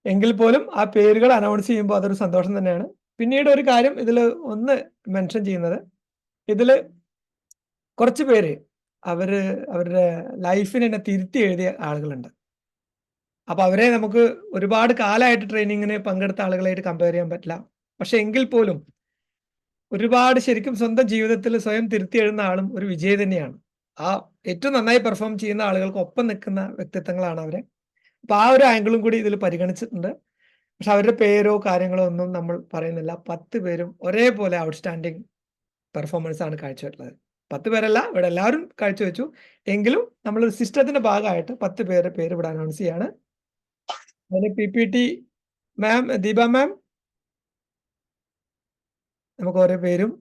എങ്കിൽ പോലും ആ പേരുകൾ അനൗൺസ് ചെയ്യുമ്പോൾ അതൊരു സന്തോഷം തന്നെയാണ്. പിന്നീട് ഒരു കാര്യം ഇതിൽ ഒന്ന് മെൻഷൻ ചെയ്യുന്നത്, ഇതിൽ കുറച്ച് പേര് അവരുടെ ലൈഫിനെ തന്നെ തിരുത്തി എഴുതിയ ആളുകളുണ്ട്. അപ്പൊ അവരെ നമുക്ക് ഒരുപാട് കാലമായിട്ട് ട്രെയിനിങ്ങിന് പങ്കെടുത്ത ആളുകളായിട്ട് കമ്പയർ ചെയ്യാൻ പറ്റില്ല. പക്ഷെ എങ്കിൽ പോലും ഒരുപാട് ശരിക്കും സ്വന്തം ജീവിതത്തിൽ സ്വയം തിരുത്തി എഴുതുന്ന ആളും ഒരു വിജയി തന്നെയാണ്. ആ ഏറ്റവും നന്നായി പെർഫോം ചെയ്യുന്ന ആളുകൾക്ക് ഒപ്പം നിൽക്കുന്ന വ്യക്തിത്വങ്ങളാണ് അവരെ. അപ്പൊ ആ ഒരു ആംഗിളും കൂടി ഇതിൽ പരിഗണിച്ചിട്ടുണ്ട്. പക്ഷെ അവരുടെ പേരോ കാര്യങ്ങളോ ഒന്നും നമ്മൾ പറയുന്നില്ല. 10 പേരും ഒരേപോലെ ഔട്ട്സ്റ്റാൻഡിങ് പെർഫോമൻസ് ആണ് കാഴ്ചവെച്ചത്. 10 പേരല്ല, ഇവിടെ എല്ലാവരും കാഴ്ചവെച്ചു. എങ്കിലും നമ്മളൊരു സിസ്റ്റത്തിന്റെ ഭാഗമായിട്ട് 10 പേരുടെ പേര് ഇവിടെ അനൗൺസ് ചെയ്യാണ്. അതിന് PPT മാം, ദീപ മാം, നമുക്ക് ഓരോ പേരും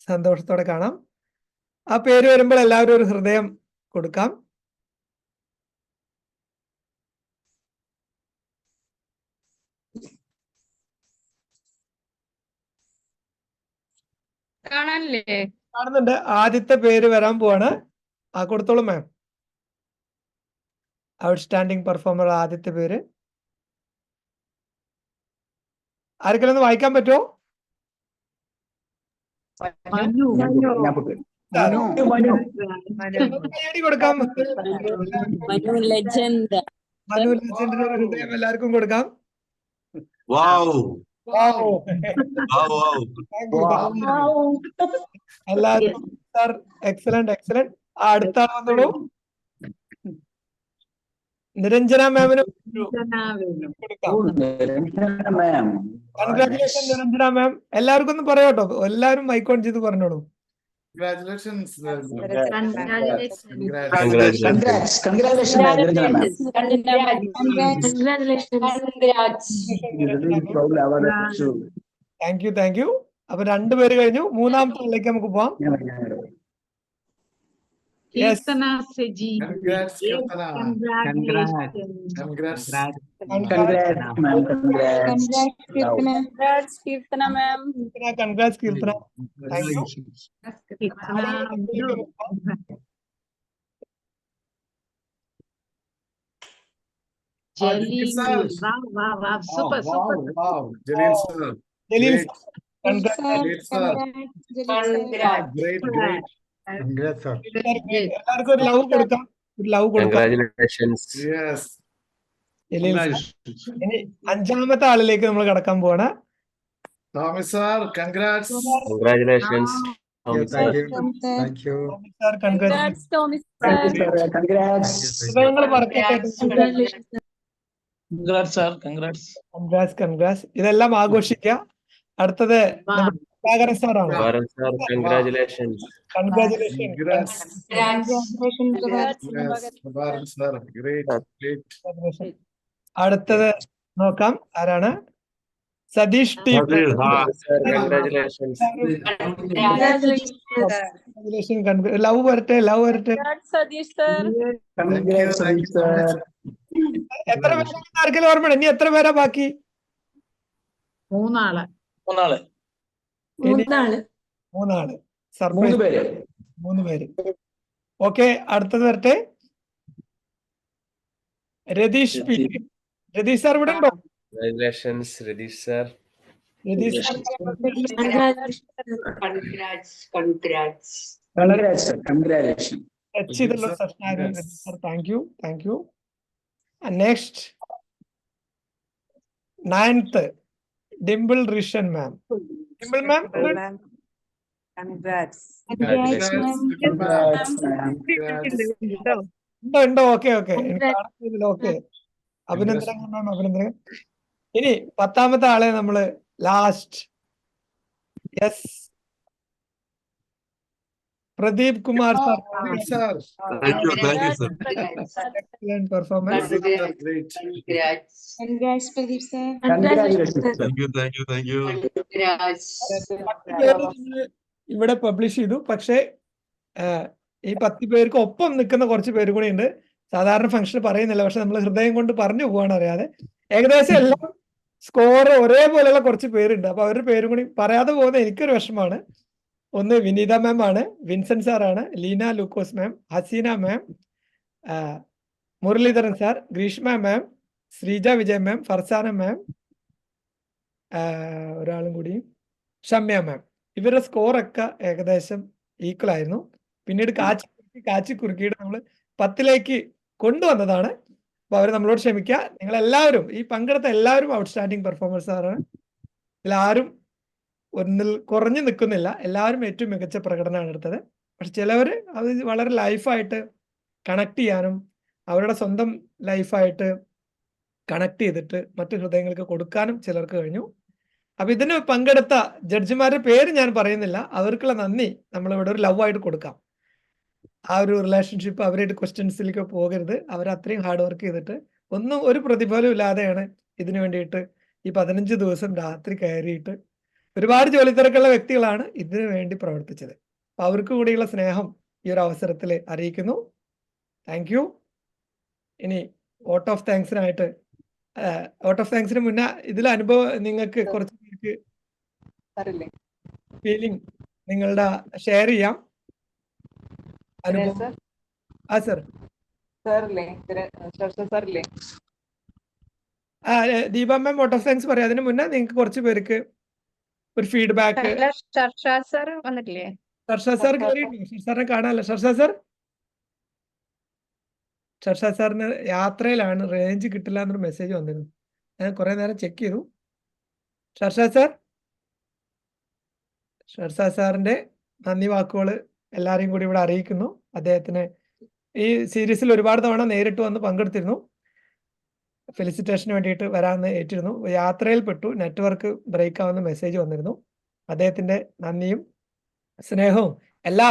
സന്തോഷത്തോടെ കാണാം. ആ പേര് വരുമ്പോൾ എല്ലാവരും ഒരു ഹൃദയം കൊടുക്കാം. കാണുന്നുണ്ട്. ആദ്യത്തെ പേര് വരാൻ പോവാണ്. കൊടുത്തോളൂ മാം. ഔട്ട്സ്റ്റാൻഡിങ് പെർഫോമർ ആദ്യത്തെ പേര് ആർക്കെങ്കിലും ഒന്ന് വായിക്കാൻ പറ്റുമോ? കൊടുക്കാം. മനു ലെജൻഡിന് ഒരു ഹൃദയം എല്ലാവർക്കും കൊടുക്കാം. എല്ലാവരും സാർ എക്സലന്റ്. അടുത്ത ആൾ വന്നോളൂ. നിരഞ്ജന മാമിന് കൺഗ്രാറ്റുലേഷൻ നിരഞ്ജന മാം. എല്ലാവർക്കും ഒന്ന് പറയാട്ടോ, എല്ലാവരും മൈക്ക് ഓൺ ചെയ്ത് പറഞ്ഞോളൂ. Thank you. അപ്പൊ 2 പേര് കഴിഞ്ഞു. മൂന്നാമത്തെ ആളിലേക്ക് നമുക്ക് പോവാം. Kirtana Seji. Congrats, Kirtana. Congratulations. Congrats. Congrats, ma'am. Congrats, Kirtana ma'am. Congrats, Kirtana. Thank you. Kirtana. Jalil. Wow. Super. Wow. Jalil sir. Jalil, Great. congrats. Great. Congrats, sir. എല്ലാവർക്കും ഒരു ലവ് കൊടുക്കാം. ഒരു ലവ് കൊടുക്കാം. Yes. ജലീൽ sir. ഇനി അഞ്ചാമത്തെ ആളിലേക്ക് നമ്മൾ കടക്കാൻ പോവാണ്. Tommy sir, congrats. Congratulations. Thank you. Sir, Congrats, Tommy sir. നിങ്ങൾ പറക്കട്ടെ. Congrats. ഇതെല്ലാം ആഘോഷിക്കുക. അടുത്തത് നമ്മുടെ സാറാണ്. Congratulations. Congratulations. Sir, great. അടുത്തത് നോക്കാം ആരാണ്? സതീഷ് ടി. Congratulations. ലവ് വരട്ടെ. Congrats, Sadish sir. എത്ര പേര് ആർക്കെങ്കിലും ഓർമ്മ? ഇനി എത്ര പേരാ ബാക്കി? മൂന്നാള്. സർപ്രൈസ് 3 പേര്. ഓക്കെ, അടുത്തത് വരട്ടെ. രതീഷ് പി. രതീഷ് സാർ ഇവിടെ ഉണ്ടോ? Congratulations, Radish sir. Ratheesh sir touch ചെയ്തുള്ള സെഷൻ ആയിരുന്നു. Sir thank you. Next 9th Dimple Rishan ma'am. Dimple ma'am ഉണ്ടോ? ഓക്കെ. ഓക്കെ, അഭിനന്ദനങ്ങൾ മാം, അഭിനന്ദനങ്ങൾ. ഇനി 10ാമത്തെ ആളെ നമ്മള് last. Yes, Pradeep Kumar sir. Excellent performance. Congrats, Pradeep sir. Thank you. ഇവിടെ പബ്ലിഷ് ചെയ്തു. പക്ഷേ ഈ 10 പേർക്ക് ഒപ്പം നിൽക്കുന്ന കുറച്ച് പേര് കൂടി ഉണ്ട്. സാധാരണ ഫംഗ്ഷൻ പറയുന്നില്ല, പക്ഷെ നമ്മൾ ഹൃദയം കൊണ്ട് പറഞ്ഞു പോവാണ് അറിയാതെ. ഏകദേശം എല്ലാം സ്കോർ ഒരേപോലെയുള്ള കുറച്ച് പേരുണ്ട്. അപ്പൊ അവരുടെ പേരും കൂടി പറയാതെ പോകുന്ന എനിക്കൊരു വിഷമമാണ്. ഒന്ന് വിനീത മാം ആണ്, വിൻസെന്റ് സാറാണ്, ലീന ലൂക്കോസ് മാം, ഹസീന മാം, മുരളീധരൻ സാർ, ഗ്രീഷ്മ മാം, ശ്രീജ വിജയ് മാം, ഫർസാന മാം, ഒരാളും കൂടി ഷമ്യ മാം. ഇവരുടെ സ്കോറൊക്കെ ഏകദേശം ഈക്വൽ ആയിരുന്നു. പിന്നീട് കാച്ചി കുറുക്കിയിട്ട് നമ്മൾ 10ലേക്ക് കൊണ്ടുവന്നതാണ്. അപ്പൊ അവർ നമ്മളോട് ക്ഷമിക്കുക. നിങ്ങളെല്ലാവരും, ഈ പങ്കെടുത്ത എല്ലാവരും ഔട്ട്സ്റ്റാൻഡിങ് പെർഫോമൻസ് ആണ്. ഇതിലാരും ഒന്നിൽ കുറഞ്ഞു നിൽക്കുന്നില്ല. എല്ലാവരും ഏറ്റവും മികച്ച പ്രകടനമാണ് എടുത്തത്. പക്ഷെ ചിലവർ അത് വളരെ ലൈഫായിട്ട് കണക്ട് ചെയ്യാനും അവരുടെ സ്വന്തം ലൈഫായിട്ട് കണക്ട് ചെയ്തിട്ട് മറ്റു ഹൃദയങ്ങൾക്ക് കൊടുക്കാനും ചിലർക്ക് കഴിഞ്ഞു. അപ്പൊ ഇതിന് പങ്കെടുത്ത ജഡ്ജിമാരുടെ പേര് ഞാൻ പറയുന്നില്ല. അവർക്കുള്ള നന്ദി നമ്മളിവിടെ ഒരു ലവ് ആയിട്ട് കൊടുക്കാം. ആ ഒരു റിലേഷൻഷിപ്പ് അവരായിട്ട് ക്വസ്റ്റ്യൻസിലേക്ക് പോകരുത്. അവർ അത്രയും ഹാർഡ് വർക്ക് ചെയ്തിട്ട് ഒരു പ്രതിഫലം ഇല്ലാതെയാണ് ഇതിനു വേണ്ടിയിട്ട് ഈ 15 ദിവസം രാത്രി കയറിയിട്ട് ഒരുപാട് ജോലി തിരക്കുള്ള വ്യക്തികളാണ് ഇതിനു വേണ്ടി പ്രവർത്തിച്ചത്. അപ്പൊ അവർക്ക് കൂടിയുള്ള സ്നേഹം ഈ ഒരു അവസരത്തിൽ അറിയിക്കുന്നു. Thank U. ഇനി വോട്ട് ഓഫ് താങ്ക്സിന് മുന്നേ ഇതിൽ അനുഭവം നിങ്ങൾക്ക് കുറച്ച് പേർക്ക് ഫീലിംഗ് നിങ്ങളുടെ ഷെയർ ചെയ്യാം. അനുഭവം. Sir Deepa ma'am vote of thanks പറയാം. അതിന് മുന്നേ നിങ്ങൾക്ക് കുറച്ച് പേർക്ക് ഒരു ഫീഡ്ബാക്ക്. ഷർഷാദ് സാർ വന്നിട്ടില്ലേ? ഷർഷാദ് സാർ സാറിനെ കാണാനല്ലോ. ഷർഷാദ് സാറിന് യാത്രയിലാണ്, റേഞ്ച് കിട്ടില്ല എന്നൊരു മെസ്സേജ് വന്നിരുന്നു. ഞാൻ കുറെ നേരം ചെക്ക് ചെയ്തു. ഷർഷാദ് സാറിന്റെ നന്ദി വാക്കുകൾ എല്ലാവരെയും കൂടി ഇവിടെ അറിയിക്കുന്നു. അദ്ദേഹത്തിന് ഈ സീരീസിൽ ഒരുപാട് തവണ നേരിട്ട് വന്ന് പങ്കെടുത്തിരുന്നു. ഫെലിസിറ്റേഷന് വേണ്ടിയിട്ട് വരാമെന്ന് ഏറ്റിരുന്നു. യാത്രയിൽ പെട്ടു, നെറ്റ്വർക്ക് ബ്രേക്ക് ആവുന്ന മെസ്സേജ് വന്നിരുന്നു. അദ്ദേഹത്തിന്റെ നന്ദിയും സ്നേഹവും എല്ലാ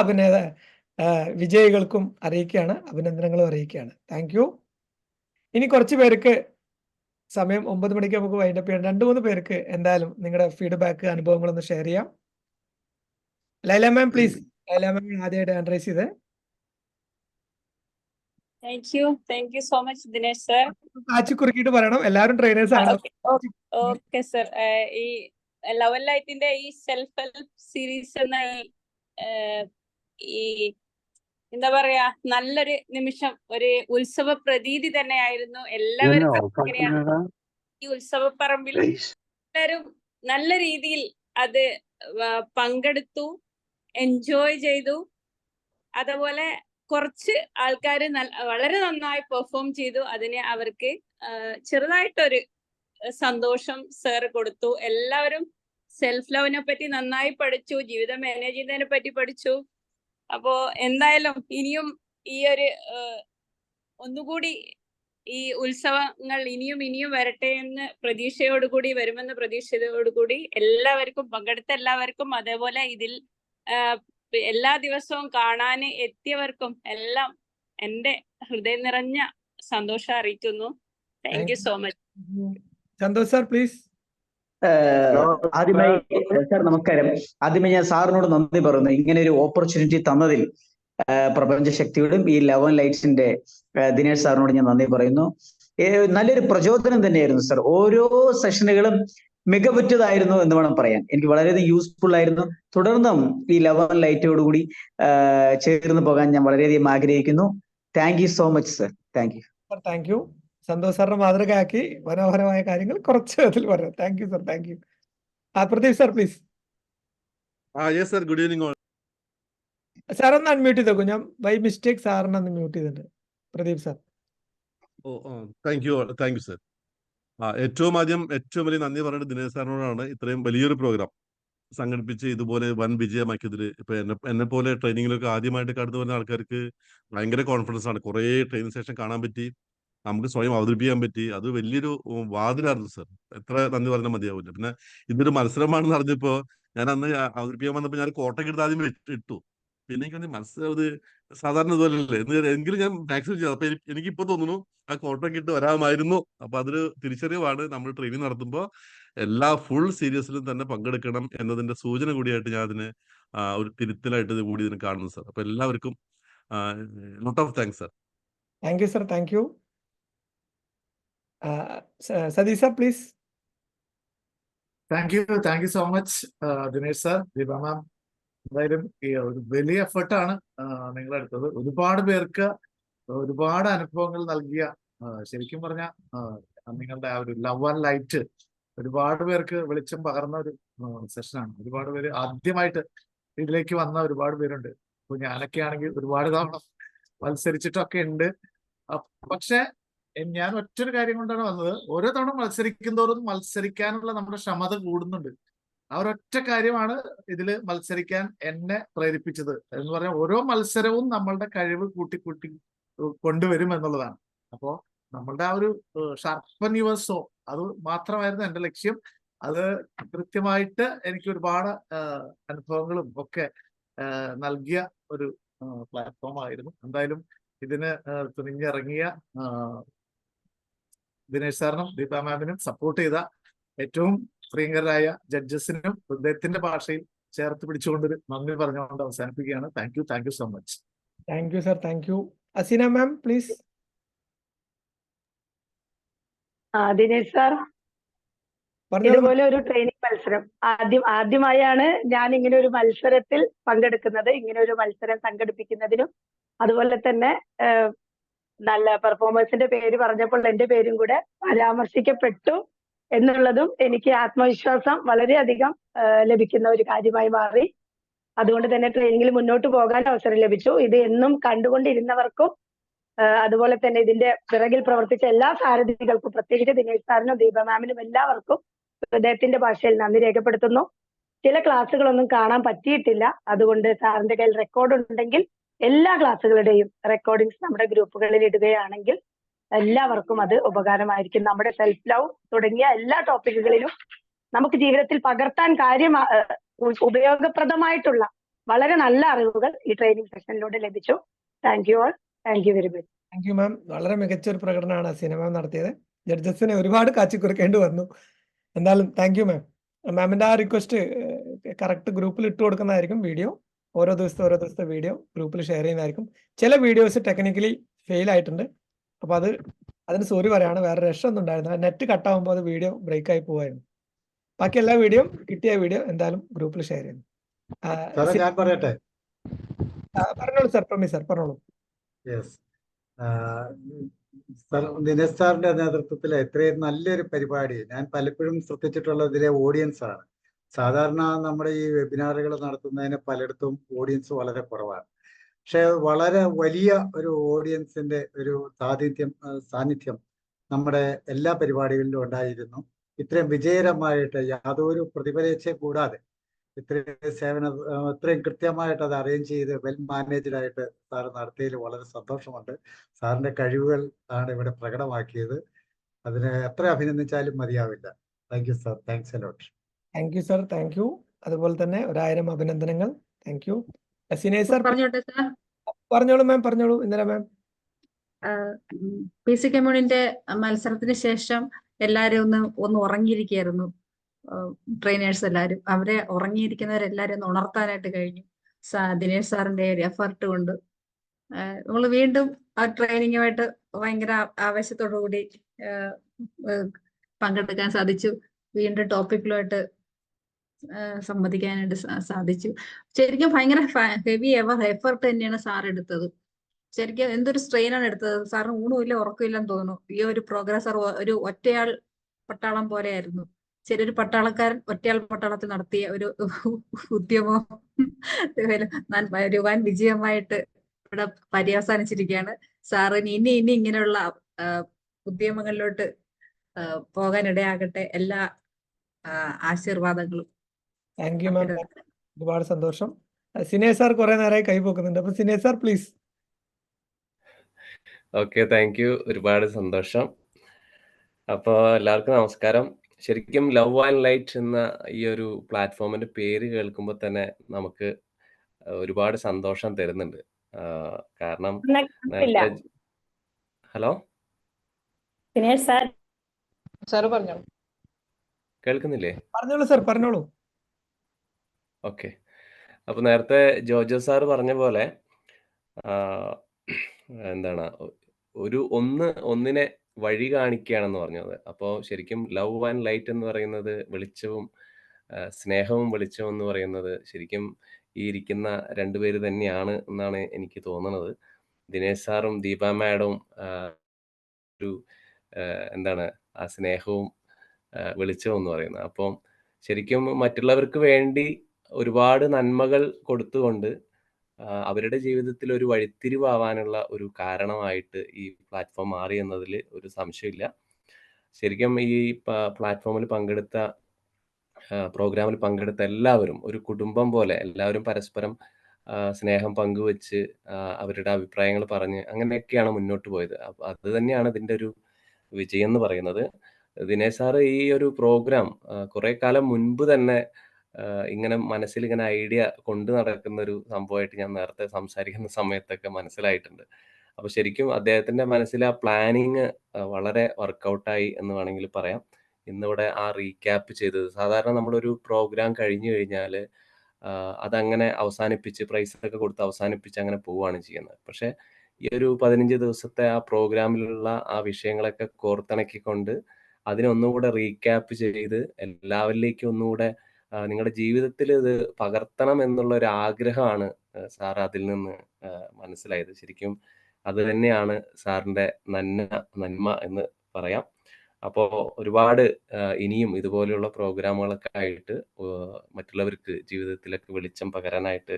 വിജയികൾക്കും അറിയിക്കുകയാണ്, അഭിനന്ദനങ്ങളും അറിയിക്കുകയാണ്. Thank you. ഇനി കുറച്ച് പേർക്ക് സമയം 9 മണിക്ക് നമുക്ക് വൈൻഡപ്പ് ചെയ്യാം. 2-3 പേർക്ക് എന്തായാലും നിങ്ങളുടെ ഫീഡ്ബാക്ക് അനുഭവങ്ങളൊന്ന് ഷെയർ ചെയ്യാം. Laila ma'am please. Laila ma'am ആദ്യമായിട്ട് ഹാൻഡ് റൈസ് ചെയ്തേ. Thank you so much, Dinesh sir. കാച്ചിക്കുറുക്കിയിട്ട് പറയണം, എല്ലാവരും ട്രെയിനേഴ്സ് ആണ്. Okay sir. ഈ ലവൽ ലൈറ്റിന്റെ ഈ സെൽഫ് ഹെൽപ്പ് സീരീസ് എന്ന ഈ എന്താ പറയാ, നല്ലൊരു നിമിഷം, ഒരു ഉത്സവ പ്രതീതി തന്നെയായിരുന്നു. എല്ലാവരും ഈ ഉത്സവപ്പറമ്പിൽ എല്ലാവരും നല്ല രീതിയിൽ അത് പങ്കെടുത്തു, എൻജോയ് ചെയ്തു. അതുപോലെ കുറച്ച് ആൾക്കാർ വളരെ നന്നായി പെർഫോം ചെയ്തു. അതിന് അവർക്ക് ചെറുതായിട്ടൊരു സന്തോഷം സർ കൊടുത്തു. എല്ലാവരും സെൽഫ് ലവിനെ പറ്റി നന്നായി പഠിച്ചു, ജീവിതം മാനേജ് ചെയ്യുന്നതിനെ പറ്റി പഠിച്ചു. അപ്പോ എന്തായാലും ഇനിയും ഈ ഒരു ഒന്നുകൂടി ഈ ഉത്സവങ്ങൾ ഇനിയും വരട്ടെ എന്ന് പ്രതീക്ഷയോടുകൂടി, വരുമെന്ന പ്രതീക്ഷയോടുകൂടി എല്ലാവർക്കും, പങ്കെടുത്ത എല്ലാവർക്കും, അതേപോലെ ഇതിൽ എല്ലാ ദിവസവും കാണാൻ എത്തിയവർക്കും എല്ലാം എൻ്റെ ഹൃദയം നിറഞ്ഞ സന്തോഷം അറിയിക്കുന്നു. Thank you so much. Santhosh sir please. ആദ്യമായി സാർ നമസ്കാരം. ആദ്യമായി ഞാൻ സാറിനോട് നന്ദി പറയുന്നു, ഇങ്ങനെ ഒരു ഓപ്പർച്യൂണിറ്റി തന്നതിൽ. പ്രപഞ്ച ശക്തിയോടും ഈ ലവൻ ലൈറ്റ്സിന്റെ ദിനേശ് സാറിനോട് ഞാൻ നന്ദി പറയുന്നു. നല്ലൊരു പ്രചോദനം തന്നെയായിരുന്നു സാർ. ഓരോ സെഷനുകളും മികവുറ്റതായിരുന്നു എന്ന് വേണം പറയാൻ. എനിക്ക് വളരെയധികം യൂസ്ഫുൾ ആയിരുന്നു. തുടർന്നും ഈ ലവൻ ലൈറ്റോടുകൂടി ചേർന്ന് പോകാൻ ഞാൻ വളരെയധികം ആഗ്രഹിക്കുന്നു. Thank you so much sir. Thank you. Thank you. Santhosh സാറിനെ മാതൃകയാക്കി മനോഹരമായ കാര്യങ്ങൾ കുറച്ച് അതിൽ പറഞ്ഞു. Thank you sir. Thank you. Pradeep sir please. Yes sir, good evening all. Sir ഒന്ന് അൺമ്യൂട്ട് ചെയ്ത് നോക്കൂ. ഞാൻ ബൈ മിസ്റ്റേക്ക് സാറിനെ ഒന്ന് മ്യൂട്ട് ചെയ്തിട്ടുണ്ട്. Pradeep sir. Thank you sir. ഏറ്റവും വലിയ നന്ദി പറയുന്നത് ദിനേശ് സാറിനോടാണ്. ഇത്രയും വലിയൊരു പ്രോഗ്രാം സംഘടിപ്പിച്ച് ഇതുപോലെ വൻ വിജയമാക്കിയതിൽ. ഇപ്പൊ എന്നെ പോലെ ട്രെയിനിങ്ങിലൊക്കെ ആദ്യമായിട്ട് കടന്നു വരുന്ന ആൾക്കാർക്ക് ഭയങ്കര കോൺഫിഡൻസ് ആണ്. കുറേ ട്രെയിനിങ് സെഷൻ കാണാൻ പറ്റി, നമുക്ക് സ്വയം അവതരിപ്പിക്കാൻ പറ്റി. അത് വലിയൊരു വാതിലായിരുന്നു സർ. എത്ര നന്ദി പറഞ്ഞാൽ മതിയാവില്ല. പിന്നെ ഇതൊരു മത്സരമാണെന്ന് അറിഞ്ഞപ്പോ ഞാൻ അന്ന് അവതരിപ്പിക്കാൻ വന്നപ്പോൾ ഞാൻ കോട്ടയ്ക്ക് എടുത്ത് ആദ്യം ഇട്ടു. പിന്നെ എനിക്ക് മത്സരം അത് സാധാരണ ഇതുപോലല്ലേ എങ്കിലും ഞാൻ മാക്സിമം ചെയ്തു. അപ്പൊ എനിക്കിപ്പോ തോന്നുന്നു ആ കോട്ടയ്ക്ക് ഇട്ട് വരാമായിരുന്നു. അപ്പൊ അതൊരു തിരിച്ചറിവാണ്. നമ്മൾ ട്രെയിനിങ് നടത്തുമ്പോൾ എല്ലാ ഫുൾ സീരിയസിലും തന്നെ പങ്കെടുക്കണം എന്നതിന്റെ സൂചന കൂടിയായിട്ട് ഞാൻ അതിന് ഒരു തിരുത്തലായിട്ട് കൂടി ഇതിന് കാണുന്നു സർ. അപ്പൊ എല്ലാവർക്കും lot of thanks sir. Thank you sir. Thank you. Satheesh sir please. Thank you so much Dinesh sir, Deepa ma'am. എന്തായാലും ഈ ഒരു വലിയ എഫേർട്ടാണ് നിങ്ങളെടുത്തത്. ഒരുപാട് പേർക്ക് ഒരുപാട് അനുഭവങ്ങൾ നൽകിയ, ശരിക്കും പറഞ്ഞ നിങ്ങളുടെ ആ ഒരു ലവ് ആൻഡ് ലൈറ്റ് ഒരുപാട് പേർക്ക് വെളിച്ചം പകർന്ന ഒരു സെഷനാണ്. ഒരുപാട് പേര് ആദ്യമായിട്ട് ഇതിലേക്ക് വന്ന ഒരുപാട് പേരുണ്ട്. അപ്പൊ ഞാനൊക്കെ ആണെങ്കിൽ ഒരുപാട് തവണ മത്സരിച്ചിട്ടൊക്കെ ഉണ്ട്. പക്ഷെ ഞാൻ ഒറ്റൊരു കാര്യം കൊണ്ടാണ് വന്നത്. ഓരോ തവണ മത്സരിക്കും തോറും മത്സരിക്കാനുള്ള നമ്മുടെ ക്ഷമത കൂടുന്നുണ്ട്. ആ ഒരൊറ്റ കാര്യമാണ് ഇതിൽ മത്സരിക്കാൻ എന്നെ പ്രേരിപ്പിച്ചത്. എന്ന് പറഞ്ഞാൽ ഓരോ മത്സരവും നമ്മളുടെ കഴിവ് കൂട്ടി കൊണ്ടുവരും എന്നുള്ളതാണ്. അപ്പോൾ നമ്മളുടെ ആ ഒരു ഷാർപ്പൻ യുവർ സോ, അത് മാത്രമായിരുന്നു എൻ്റെ ലക്ഷ്യം. അത് കൃത്യമായിട്ട് എനിക്ക് ഒരുപാട് അനുഭവങ്ങളും ഒക്കെ നൽകിയ ഒരു പ്ലാറ്റ്ഫോം ആയിരുന്നു. എന്തായാലും ഇതിന് തുനിഞ്ഞിറങ്ങിയ ദിനേശ് സാറിനും ദീപ മാമിനും സപ്പോർട്ട് ചെയ്ത ഏറ്റവും പ്രിയങ്കരായ ജഡ്ജസിനും ഹൃദയത്തിന്റെ ഭാഷയിൽ ചേർത്ത് പിടിച്ചുകൊണ്ടൊരു നന്ദി പറഞ്ഞുകൊണ്ട് അവസാനിപ്പിക്കുകയാണ്. Thank you so much. Thank you sir. Thank U. Aseena ma'am please. Dinesh sir, ഇതുപോലെ ഒരു ട്രെയിനിങ് മത്സരം ആദ്യമായാണ് ഞാൻ ഇങ്ങനെ ഒരു മത്സരത്തിൽ പങ്കെടുക്കുന്നത്. ഇങ്ങനെ ഒരു മത്സരം സംഘടിപ്പിക്കുന്നതിനും അതുപോലെ തന്നെ നല്ല പെർഫോമൻസിന്റെ പേര് പറഞ്ഞപ്പോൾ എന്റെ പേരും കൂടെ പരാമർശിക്കപ്പെട്ടു എന്നുള്ളതും എനിക്ക് ആത്മവിശ്വാസം വളരെയധികം ലഭിക്കുന്ന ഒരു കാര്യമായി മാറി. അതുകൊണ്ട് തന്നെ ട്രെയിനിങ്ങിൽ മുന്നോട്ട് പോകാൻ അവസരം ലഭിച്ചു. ഇത് എന്നും കണ്ടുകൊണ്ടിരുന്നവർക്കും അതുപോലെ തന്നെ ഇതിന്റെ പിറകിൽ പ്രവർത്തിച്ച എല്ലാ സാരഥികൾക്കും, പ്രത്യേകിച്ച് ദിനേശ് സാറിനും ദീപ മാമിനും എല്ലാവർക്കും ഹൃദയത്തിന്റെ ഭാഷയിൽ നന്ദി രേഖപ്പെടുത്തുന്നു. ചില ക്ലാസ്സുകളൊന്നും കാണാൻ പറ്റിയിട്ടില്ല. അതുകൊണ്ട് സാറിന്റെ കയ്യിൽ റെക്കോർഡ് ഉണ്ടെങ്കിൽ എല്ലാ ക്ലാസ്സുകളുടെയും റെക്കോർഡിങ്സ് നമ്മുടെ ഗ്രൂപ്പുകളിൽ ഇടുകയാണെങ്കിൽ എല്ലാവർക്കും അത് ഉപകാരമായിരിക്കും. നമ്മുടെ സെൽഫ് ലവ് തുടങ്ങിയ എല്ലാ ടോപ്പിക്കുകളിലും നമുക്ക് ജീവിതത്തിൽ പകർത്താൻ ഉപയോഗപ്രദമായിട്ടുള്ള വളരെ നല്ല അറിവുകൾ ഈ ട്രെയിനിങ് സെഷനിലൂടെ ലഭിച്ചു. Thank you all. Thank you very much. Thank you മാം. വളരെ മികച്ച ഒരു പ്രകടനമാണ് അസീന മാം നടത്തിയത്. ജഡ്ജസിനെ ഒരുപാട് കാച്ചിക്കുറക്കേണ്ടി വന്നു. എന്തായാലും താങ്ക് യു മാം. മാമിന്റെ ആ റിക്വസ്റ്റ് കറക്റ്റ് ഗ്രൂപ്പിൽ ഇട്ട് കൊടുക്കുന്നതായിരിക്കും. വീഡിയോ ഓരോ ദിവസത്തെ വീഡിയോ ഗ്രൂപ്പിൽ ഷെയർ ചെയ്യുന്നതായിരിക്കും. ചില വീഡിയോസ് ടെക്നിക്കലി ഫെയിൽ ആയിട്ടുണ്ട്. അപ്പോൾ അതിന് സോറി പറയാണ്. വേറെ രക്ഷയൊന്നും ഉണ്ടായിരുന്നില്ല. നെറ്റ് കട്ടാകുമ്പോൾ അത് വീഡിയോ ബ്രേക്ക് ആയി പോവായിരുന്നു. ബാക്കി എല്ലാ വീഡിയോ കിട്ടിയ വീഡിയോ എന്തായാലും ഗ്രൂപ്പിൽ ഷെയർ ചെയ്യുന്നു. ഞാൻ പറയട്ടെ? പറഞ്ഞോളൂ സാർ, സാർ പറഞ്ഞോളൂ. യെസ്, ദിനേശ് സാറിന്റെ നേതൃത്വത്തിൽ ഇത്രയും നല്ലൊരു പരിപാടി ഞാൻ പലപ്പോഴും ശ്രദ്ധിച്ചിട്ടുള്ളത് ഇതിലെ ഓഡിയൻസ് ആണ്. സാധാരണ നമ്മുടെ ഈ വെബിനാറുകൾ നടത്തുന്നതിന് പലയിടത്തും ഓഡിയൻസ് വളരെ കുറവാണ്. പക്ഷെ വളരെ വലിയ ഒരു ഓഡിയൻസിന്റെ ഒരു സാന്നിധ്യം നമ്മുടെ എല്ലാ പരിപാടികളിലും ഉണ്ടായിരുന്നു. ഇത്രയും വിജയകരമായിട്ട് യാതൊരു പ്രതിഫലേച്ഛയും കൂടാതെ ഇത്രയും കൃത്യമായിട്ട് അത് അറേഞ്ച് ചെയ്ത് വെൽ മാനേജ്ഡ് ആയിട്ട് സാർ നടത്തിയതിൽ വളരെ സന്തോഷമുണ്ട്. സാറിന്റെ കഴിവുകൾ ആണ് ഇവിടെ പ്രകടമാക്കിയത്. അതിനെ എത്ര അഭിനന്ദിച്ചാലും മതിയാവില്ല. Thank you sir. Thanks a lot. Thank you sir. Thank you. അതുപോലെ തന്നെ 1000 അഭിനന്ദനങ്ങൾ. Thank you. സിനേഷ് സാർ പറഞ്ഞോട്ടെ സാർ? പറഞ്ഞോളൂ മാം, പറഞ്ഞോളൂ. ഇന്ദിര മാം. PC കമ്മ്യൂണിന്റെ മത്സരത്തിന് ശേഷം എല്ലാരും ഒന്ന് ഉറങ്ങിയിരിക്കുകയായിരുന്നു. ട്രെയിനേഴ്സ് എല്ലാവരും അവരെ ഉറങ്ങിയിരിക്കുന്നവരെല്ലാരും ഒന്ന് ഉണർത്താനായിട്ട് കഴിഞ്ഞു ദിനേശ് സാറിന്റെ ഒരു എഫർട്ട് കൊണ്ട്. നമ്മൾ വീണ്ടും ആ ട്രെയിനിങ്ങുമായിട്ട് ഭയങ്കര ആവേശത്തോടു കൂടി പങ്കെടുക്കാൻ സാധിച്ചു. വീണ്ടും ടോപ്പിക്കുമായിട്ട് സംവദിക്കാനായിട്ട് സാധിച്ചു. ശരിക്കും ഭയങ്കര ഹെവി എഫർട്ട് തന്നെയാണ് സാർ എടുത്തത്. ശരിക്കും എന്തൊരു സ്ട്രെയിനാണ് എടുത്തത്. സാറിന് ഊണുമില്ല ഉറക്കമില്ലെന്ന് തോന്നുന്നു. ഈ ഒരു പ്രോഗ്രാം സാർ ഒരു ഒറ്റയാൾ പട്ടാളം പോലെയായിരുന്നു. ഒരു പട്ടാളക്കാരൻ ഒറ്റയാൾ പട്ടാളത്തിൽ നടത്തിയ ഒരു ഉദ്യമം വൻ വിജയമായിട്ട് ഇവിടെ പര്യവസാനിച്ചിരിക്കുകയാണ്. സാറിന് ഇനി ഇങ്ങനെയുള്ള ഉദ്യമങ്ങളിലോട്ട് പോകാനിടയാകട്ടെ. എല്ലാ ആശീർവാദങ്ങളും. താങ്ക് യു മാം. ഒരുപാട് സന്തോഷം. സിനേഷ് സാർ കുറെ നേരമായി കൈപോക്കുന്നുണ്ട്. അപ്പൊ Sinesh sir please. Okay, thank U. ഒരുപാട് സന്തോഷം. അപ്പോൾ എല്ലാവർക്കും നമസ്കാരം. ശരിക്കും ലവ് ആൻഡ് ലൈറ്റ് എന്ന ഈ ഒരു പ്ലാറ്റ്ഫോമിന്റെ പേര് കേൾക്കുമ്പോൾ തന്നെ നമുക്ക് ഒരുപാട് സന്തോഷം തരുന്നുണ്ട്. കാരണം ഹലോ കേൾക്കുന്നില്ലേ? പറഞ്ഞോളൂ സാർ, പറഞ്ഞോളൂ. ഓക്കെ, അപ്പൊ നേരത്തെ ജോജോ സാർ പറഞ്ഞ പോലെ എന്താണ് ഒന്നിനെ വഴി കാണിക്കുകയാണെന്ന് പറഞ്ഞത്. അപ്പോൾ ശരിക്കും ലവ് ആൻഡ് ലൈറ്റ് എന്ന് പറയുന്നത് വെളിച്ചവും സ്നേഹവും വെളിച്ചവും എന്ന് പറയുന്നത് ശരിക്കും ഈ ഇരിക്കുന്ന രണ്ടുപേര് തന്നെയാണ് എന്നാണ് എനിക്ക് തോന്നുന്നത്. ദിനേശ് സാറും ദീപ മാഡവും ഒരു എന്താണ് ആ സ്നേഹവും വെളിച്ചവും എന്ന് പറയുന്നത്. അപ്പം ശരിക്കും മറ്റുള്ളവർക്ക് വേണ്ടി ഒരുപാട് നന്മകൾ കൊടുത്തുകൊണ്ട് അവരുടെ ജീവിതത്തിൽ ഒരു വഴിത്തിരിവാവാനുള്ള ഒരു കാരണമായിട്ട് ഈ പ്ലാറ്റ്ഫോം മാറി എന്നതിൽ ഒരു സംശയമില്ല. ശരിക്കും ഈ പ്ലാറ്റ്ഫോമിൽ പ്രോഗ്രാമിൽ പങ്കെടുത്ത എല്ലാവരും ഒരു കുടുംബം പോലെ എല്ലാവരും പരസ്പരം സ്നേഹം പങ്കുവെച്ച് അവരുടെ അഭിപ്രായങ്ങൾ പറഞ്ഞ് അങ്ങനെയൊക്കെയാണ് മുന്നോട്ട് പോയത്. അപ്പൊ അത് തന്നെയാണ് ഇതിന്റെ ഒരു വിജയം എന്ന് പറയുന്നത്. ദിനേശ് സാറ് ഈ ഒരു പ്രോഗ്രാം കുറെ കാലം മുൻപ് തന്നെ ഇങ്ങനെ മനസ്സിൽ ഇങ്ങനെ ഐഡിയ കൊണ്ടു നടക്കുന്ന ഒരു സംഭവമായിട്ട് ഞാൻ നേരത്തെ സംസാരിക്കുന്ന സമയത്തൊക്കെ മനസ്സിലായിട്ടുണ്ട്. അപ്പൊ ശരിക്കും അദ്ദേഹത്തിന്റെ മനസ്സിൽ ആ പ്ലാനിങ് വളരെ വർക്കൗട്ടായി എന്ന് വേണമെങ്കിൽ പറയാം. ഇന്നിവിടെ ആ റീക്യാപ്പ് ചെയ്തത്, സാധാരണ നമ്മളൊരു പ്രോഗ്രാം കഴിഞ്ഞു കഴിഞ്ഞാൽ അതങ്ങനെ അവസാനിപ്പിച്ച് പ്രൈസ് ഒക്കെ കൊടുത്ത് അവസാനിപ്പിച്ച് അങ്ങനെ പോവുകയാണ് ചെയ്യുന്നത്. പക്ഷെ ഈ ഒരു 15 ദിവസത്തെ ആ പ്രോഗ്രാമിലുള്ള ആ വിഷയങ്ങളൊക്കെ കോർത്തിണക്കിക്കൊണ്ട് അതിനൊന്നുകൂടെ റീക്യാപ്പ് ചെയ്ത് എല്ലാവരിലേക്കും ഒന്നുകൂടെ നിങ്ങളുടെ ജീവിതത്തിൽ ഇത് പകർത്തണം എന്നുള്ള ഒരു ആഗ്രഹമാണ് സാർ അതിൽ നിന്ന് മനസ്സിലായത്. ശരിക്കും അത് തന്നെയാണ് സാറിന്റെ നന്മ എന്ന് പറയാം. അപ്പോൾ ഒരുപാട് ഇനിയും ഇതുപോലെയുള്ള പ്രോഗ്രാമുകളൊക്കെ ആയിട്ട് മറ്റുള്ളവർക്ക് ജീവിതത്തിലൊക്കെ വെളിച്ചം പകരാനായിട്ട്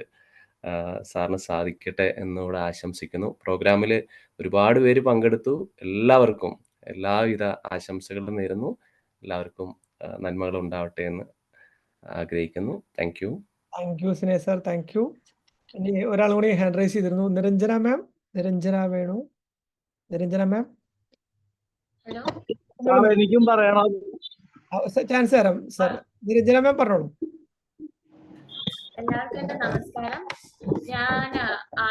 സാറിന് സാധിക്കട്ടെ എന്നിവിടെ ആശംസിക്കുന്നു. പ്രോഗ്രാമിൽ ഒരുപാട് പേര് പങ്കെടുത്തു. എല്ലാവർക്കും എല്ലാവിധ ആശംസകളും നേരുന്നു. എല്ലാവർക്കും നന്മകൾ ഉണ്ടാവട്ടെ എന്ന് ആഗ്രഹിക്കുന്നു. Thank you. Thank you Sinesh sir. Thank U. ഇനി ഒരാൾ കൂടി ഹാൻഡ് റൈസ് ചെയ്തിരുന്നു. നിരഞ്ജന മാം. നിരഞ്ജന വേണു. നിരഞ്ജന മാം. എനിക്കും പറയണം. ചാൻസ് തരാം സാർ. നിരഞ്ജന മാം പറഞ്ഞോളൂ. എല്ലാവർക്കും എന്റെ നമസ്കാരം. ഞാൻ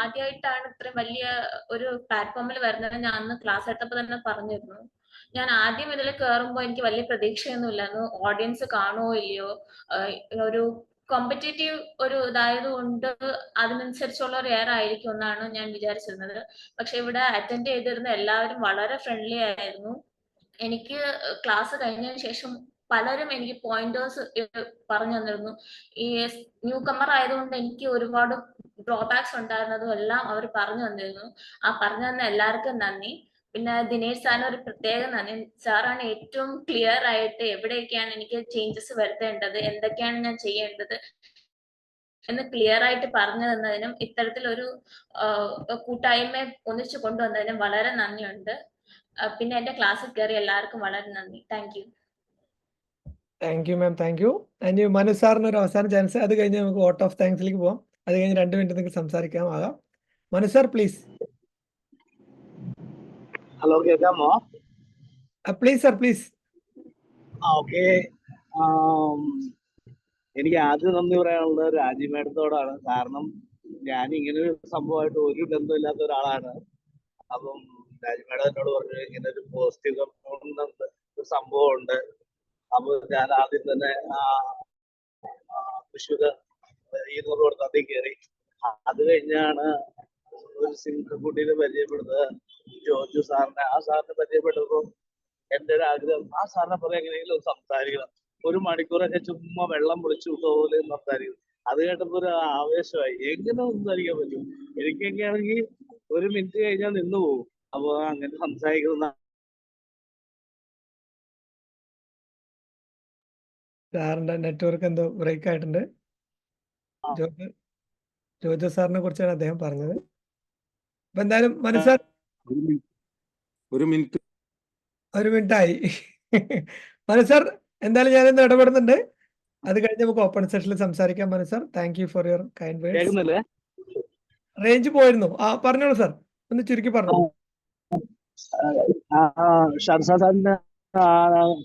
ആദ്യമായിട്ടാണ് ഇത്രയും വലിയ ഒരു പ്ലാറ്റ്ഫോമിൽ വരുന്നത്. ഞാൻ അന്ന് ക്ലാസ് എടുത്തപ്പോൾ തന്നെ പറഞ്ഞിരുന്നു. ഞാൻ ആദ്യം ഇതിൽ കയറുമ്പോൾ എനിക്ക് വലിയ പ്രതീക്ഷയൊന്നും ഇല്ലായിരുന്നു. ഓഡിയൻസ് കാണുമോ ഇല്ലയോ, ഒരു കോമ്പറ്റേറ്റീവ് ഒരു ഇതായതുകൊണ്ട് അതിനനുസരിച്ചുള്ള ഒരു എയർ ആയിരിക്കും എന്നാണ് ഞാൻ വിചാരിച്ചിരുന്നത്. പക്ഷെ ഇവിടെ അറ്റൻഡ് ചെയ്തിരുന്ന എല്ലാവരും വളരെ ഫ്രണ്ട്ലി ആയിരുന്നു. എനിക്ക് ക്ലാസ് കഴിഞ്ഞതിന് ശേഷം പലരും എനിക്ക് പോയിന്റേഴ്സ് പറഞ്ഞു തന്നിരുന്നു. ഈ ന്യൂ കമ്മർ ആയതുകൊണ്ട് എനിക്ക് ഒരുപാട് ഡ്രോബാക്സ് ഉണ്ടായിരുന്നതും എല്ലാം അവർ പറഞ്ഞു തന്നിരുന്നു. ആ പറഞ്ഞു തന്ന എല്ലാവർക്കും നന്ദി. പിന്നെ ദിനേശ് സാറിന് ഒരു പ്രത്യേക നന്ദി. സാറാണ് ഏറ്റവും ക്ലിയർ ആയിട്ട് എവിടെയൊക്കെയാണ് എനിക്ക് ചേഞ്ചസ് വരുത്തേണ്ടത്, എന്തൊക്കെയാണ് ഞാൻ ചെയ്യേണ്ടത് എന്ന് ക്ലിയർ ആയിട്ട് പറഞ്ഞു തന്നതിനും ഇത്തരത്തിലൊരു കൂട്ടായ്മ ഒന്നിച്ചു കൊണ്ടുവന്നതിനും വളരെ നന്ദിയുണ്ട്. പിന്നെ എന്റെ ക്ലാസ്സിൽ കയറി എല്ലാവർക്കും വളരെ നന്ദി. Thank you. Thank you ma'am, thank U. ഇനി മനു സാറിന് ഒരു അവസാന ചാൻസ്, അത് കഴിഞ്ഞ് നമുക്ക് വോട്ട് ഓഫ് താങ്ക്സിലേക്ക് പോവാം. അത് കഴിഞ്ഞ് 2 മിനിറ്റ് നിങ്ങൾക്ക് സംസാരിക്കാം ആകാം. Manu sir please. ഹലോ, കേൾക്കാമോ? Please sir, please. ഓക്കെ. എനിക്ക് ആദ്യം നന്ദി പറയാനുള്ളത് രാജി മാഡത്തോടാണ്. കാരണം ഞാൻ ഇങ്ങനെ ഒരു സംഭവമായിട്ട് ഒരു ബന്ധമില്ലാത്ത ഒരാളാണ്. അപ്പം രാജി മാഡം എന്നോട് പറഞ്ഞു ഇങ്ങനെ ഒരു പോസിറ്റീവ് കമ്പൗണ്ട് ഒരു സംഭവം ഉണ്ട്. അപ്പൊ ഞാൻ ആദ്യം തന്നെ തൃശ്ശൂര് 200 കൊടുത്ത് അതിൽ കയറി. അത് കഴിഞ്ഞാണ് ഒരു സിംഹക്കുട്ടിനെ പരിചയപ്പെടുന്നത്, ജോജു സാറിനെ. ആ സാറിനെ പരിചയപ്പെട്ടപ്പോൾ എൻ്റെ ഒരു ആഗ്രഹം ആ സാറിനെ പോലെ എങ്ങനെയെങ്കിലും ഒന്ന് സംസാരിക്കണം. 1 മണിക്കൂറൊക്കെ ചുമ്മാ വെള്ളം പൊളിച്ചു പോലെ സംസാരിക്കും. അത് കേട്ടപ്പോ ഒരു ആവേശമായി. എങ്ങനെ സംസാരിക്കാൻ പറ്റും? എനിക്കൊക്കെ ആണെങ്കിൽ 1 മിനിറ്റ് കഴിഞ്ഞാൽ നിന്ന് പോകും. അപ്പൊ അങ്ങനെ സംസാരിക്കുന്ന സാറിന്റെ നെറ്റ്വർക്ക് എന്തോ ബ്രേക്ക് ആയിട്ടുണ്ട്. ജോജോ സാറിനെ കുറിച്ചാണ് അദ്ദേഹം പറഞ്ഞത്. അപ്പൊ എന്തായാലും മനു സാർ 1 മിനിറ്റ് ആയി. മനു സാർ എന്തായാലും ഞാനിന്ന് ഇടപെടുന്നുണ്ട്. അത് കഴിഞ്ഞ് നമുക്ക് ഓപ്പൺ സെഷനിൽ സംസാരിക്കാം. Manu sir, thank you for your kind words. Range പോയിരുന്നു. പറഞ്ഞോളൂ സാർ, ഒന്ന് ചുരുക്കി പറഞ്ഞു. ഷർഷ സാറിന്റെ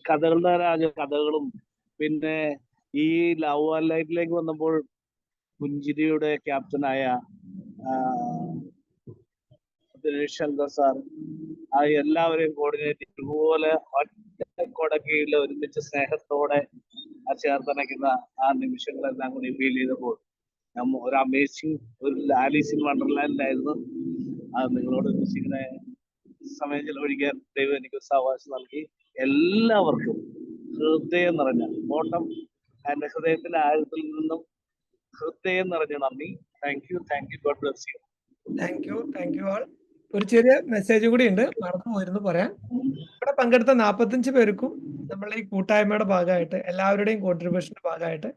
കഥകളും പിന്നെ ഈ ലവ് ആൻഡ് ലൈറ്റിലേക്ക് വന്നപ്പോൾ പുഞ്ചിരിയുടെ ക്യാപ്റ്റനായ ദിനേശ് ശങ്കർ സാർ, ആ എല്ലാവരെയും കോർഡിനേറ്റ് ഇതുപോലെ ഒറ്റക്കൊടക്കയിൽ ഒരുമിച്ച് സ്നേഹത്തോടെ ചേർത്തണയ്ക്കുന്ന ആ നിമിഷങ്ങളെല്ലാം കൂടി ഫീൽ ചെയ്തപ്പോൾ ഒരു അമേസിങ് ഒരു ആലീസ് ഇൻ വണ്ടർലാൻഡിലായിരുന്നു. അത് നിങ്ങളോട് ഇങ്ങനെ സമയം ചെലവഴിക്കാൻ ദൈവം എനിക്ക് അവകാശം നൽകി. എല്ലാവർക്കും ഹൃദയം നിറഞ്ഞ ഓട്ടം എന്റെ ഹൃദയത്തിന്റെ ആഴത്തിൽ നിന്നും ഹൃദയം നിറഞ്ഞ നന്ദി. Thank you, God bless you. Thank you all. ഒരു ചെറിയ മെസ്സേജ് കൂടി ഉണ്ട്, മറന്നു പോയിരുന്നു പറയാൻ. ഇവിടെ പങ്കെടുത്ത 45 പേർക്കും നമ്മളുടെ ഈ കൂട്ടായ്മയുടെ ഭാഗമായിട്ട് എല്ലാവരുടെയും കോൺട്രിബ്യൂഷന്റെ ഭാഗമായിട്ട്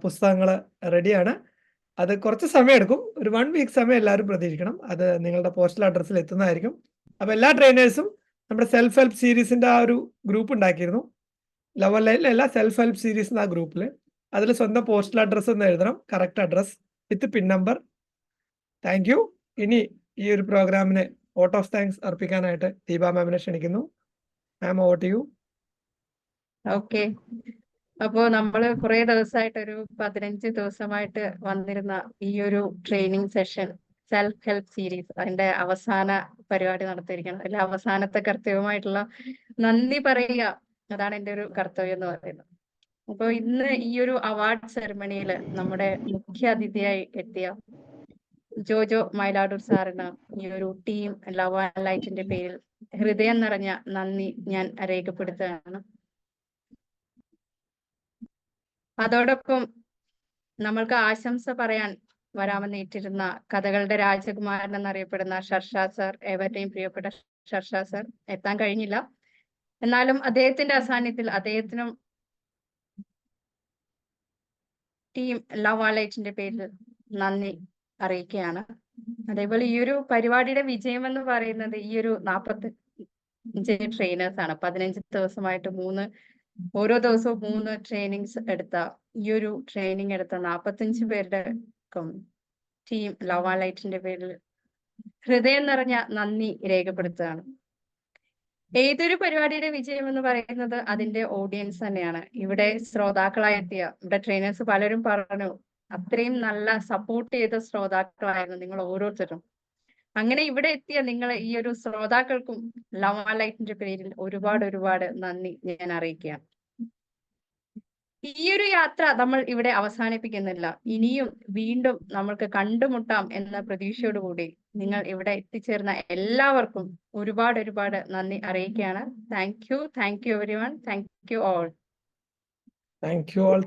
പുസ്തകങ്ങൾ റെഡിയാണ്. അത് കുറച്ച് സമയം എടുക്കും, ഒരു 1 വീക്ക് സമയം എല്ലാവരും പ്രതീക്ഷിക്കണം. അത് നിങ്ങളുടെ പോസ്റ്റൽ അഡ്രസ്സിൽ എത്തുന്നതായിരിക്കും. അപ്പൊ എല്ലാ ട്രെയിനേഴ്സും നമ്മുടെ സെൽഫ് ഹെൽപ്പ് സീരീസിന്റെ ആ ഒരു ഗ്രൂപ്പ് ഉണ്ടാക്കിയിരുന്നു. ലവ് ലൈനിലല്ല, സെൽഫ് ഹെൽപ്പ് സീരീസ് എന്ന ഗ്രൂപ്പിൽ. അതിൽ സ്വന്തം പോസ്റ്റൽ അഡ്രസ്സ് ഒന്ന് എഴുതണം, correct address with pin number. Thank you. ഇനി ഈ ഒരു പ്രോഗ്രാമിന് വോട്ട് ഓഫ് താങ്ക്സ് അർപ്പിക്കാനായിട്ട് ദീപ മാമിനെ ക്ഷണിക്കുന്നു. മാം, ഓവർ ടു യു. ഓക്കെ. അപ്പോ നമ്മള് കുറെ ദിവസമായിട്ട്, ഒരു 15 ദിവസമായിട്ട് വന്നിരുന്ന ഈ ഒരു training session, self help series, അതിന്റെ അവസാന പരിപാടി നടത്തിയിരിക്കണം. അതിൽ അവസാനത്തെ കർത്തവ്യമായിട്ടുള്ള നന്ദി പറയുക, അതാണ് എൻ്റെ ഒരു കർത്തവ്യം എന്ന് പറയുന്നത്. അപ്പൊ ഇന്ന് ഈ ഒരു അവാർഡ് സെറമണിയിൽ നമ്മുടെ മുഖ്യ അതിഥിയായി എത്തിയ ജോജോ മൈലാടൂർ സാറിന് ഈ ഒരു ടീം ലവ് ആൻഡ് ലൈറ്റിന്റെ പേരിൽ ഹൃദയം നിറഞ്ഞ നന്ദി ഞാൻ രേഖപ്പെടുത്തുകയാണ്. അതോടൊപ്പം നമ്മൾക്ക് ആശംസ പറയാൻ വരാമെന്നേറ്റിരുന്ന കഥകളുടെ രാജകുമാരൻ എന്നറിയപ്പെടുന്ന ഷർഷ സർ, ഏവരുടെയും പ്രിയപ്പെട്ട ഷർഷ സർ എത്താൻ കഴിഞ്ഞില്ല. എന്നാലും അദ്ദേഹത്തിന്റെ അസാന്നിധ്യത്തിൽ അദ്ദേഹത്തിനും ടീം ലവ് ആൻഡ് ലൈറ്റിന്റെ പേരിൽ നന്ദി അറിയിക്കുകയാണ്. അതേപോലെ ഈ ഒരു പരിപാടിയുടെ വിജയം എന്ന് പറയുന്നത് ഈ ഒരു 45 ട്രെയിനേഴ്സ് ആണ്. 15 ദിവസമായിട്ട് ഓരോ ദിവസവും 3 ട്രെയിനിങ്സ് എടുത്ത ഈ ഒരു ട്രെയിനിങ് എടുത്ത 45 പേരുടെ ടീം ലവ് ആൻഡ് ലൈറ്റിന്റെ പേരിൽ ഹൃദയം നിറഞ്ഞ നന്ദി രേഖപ്പെടുത്തുകയാണ്. ഏതൊരു പരിപാടിയുടെ വിജയം എന്ന് പറയുന്നത് അതിന്റെ ഓഡിയൻസ് തന്നെയാണ്. ഇവിടെ ശ്രോതാക്കളായെത്തിയ ഇവിടെ ട്രെയിനേഴ്സ് പലരും പറഞ്ഞു, അത്രയും നല്ല സപ്പോർട്ട് ചെയ്ത ശ്രോതാക്കളായിരുന്നു നിങ്ങൾ ഓരോരുത്തരും. അങ്ങനെ ഇവിടെ എത്തിയ നിങ്ങൾ ഈ ഒരു ശ്രോതാക്കൾക്കും ലവ് ആൻഡ് ലൈറ്റിന്റെ പേരിൽ ഒരുപാട് നന്ദി ഞാൻ അറിയിക്കുകയാണ്. ഈ ഒരു യാത്ര നമ്മൾ ഇവിടെ അവസാനിപ്പിക്കുന്നില്ല. ഇനിയും വീണ്ടും നമ്മൾക്ക് കണ്ടുമുട്ടാം എന്ന പ്രതീക്ഷയോടുകൂടി നിങ്ങൾ ഇവിടെ എത്തിച്ചേർന്ന എല്ലാവർക്കും ഒരുപാട് നന്ദി അറിയിക്കുകയാണ്. Thank you everyone. Thank you all. Thank you all.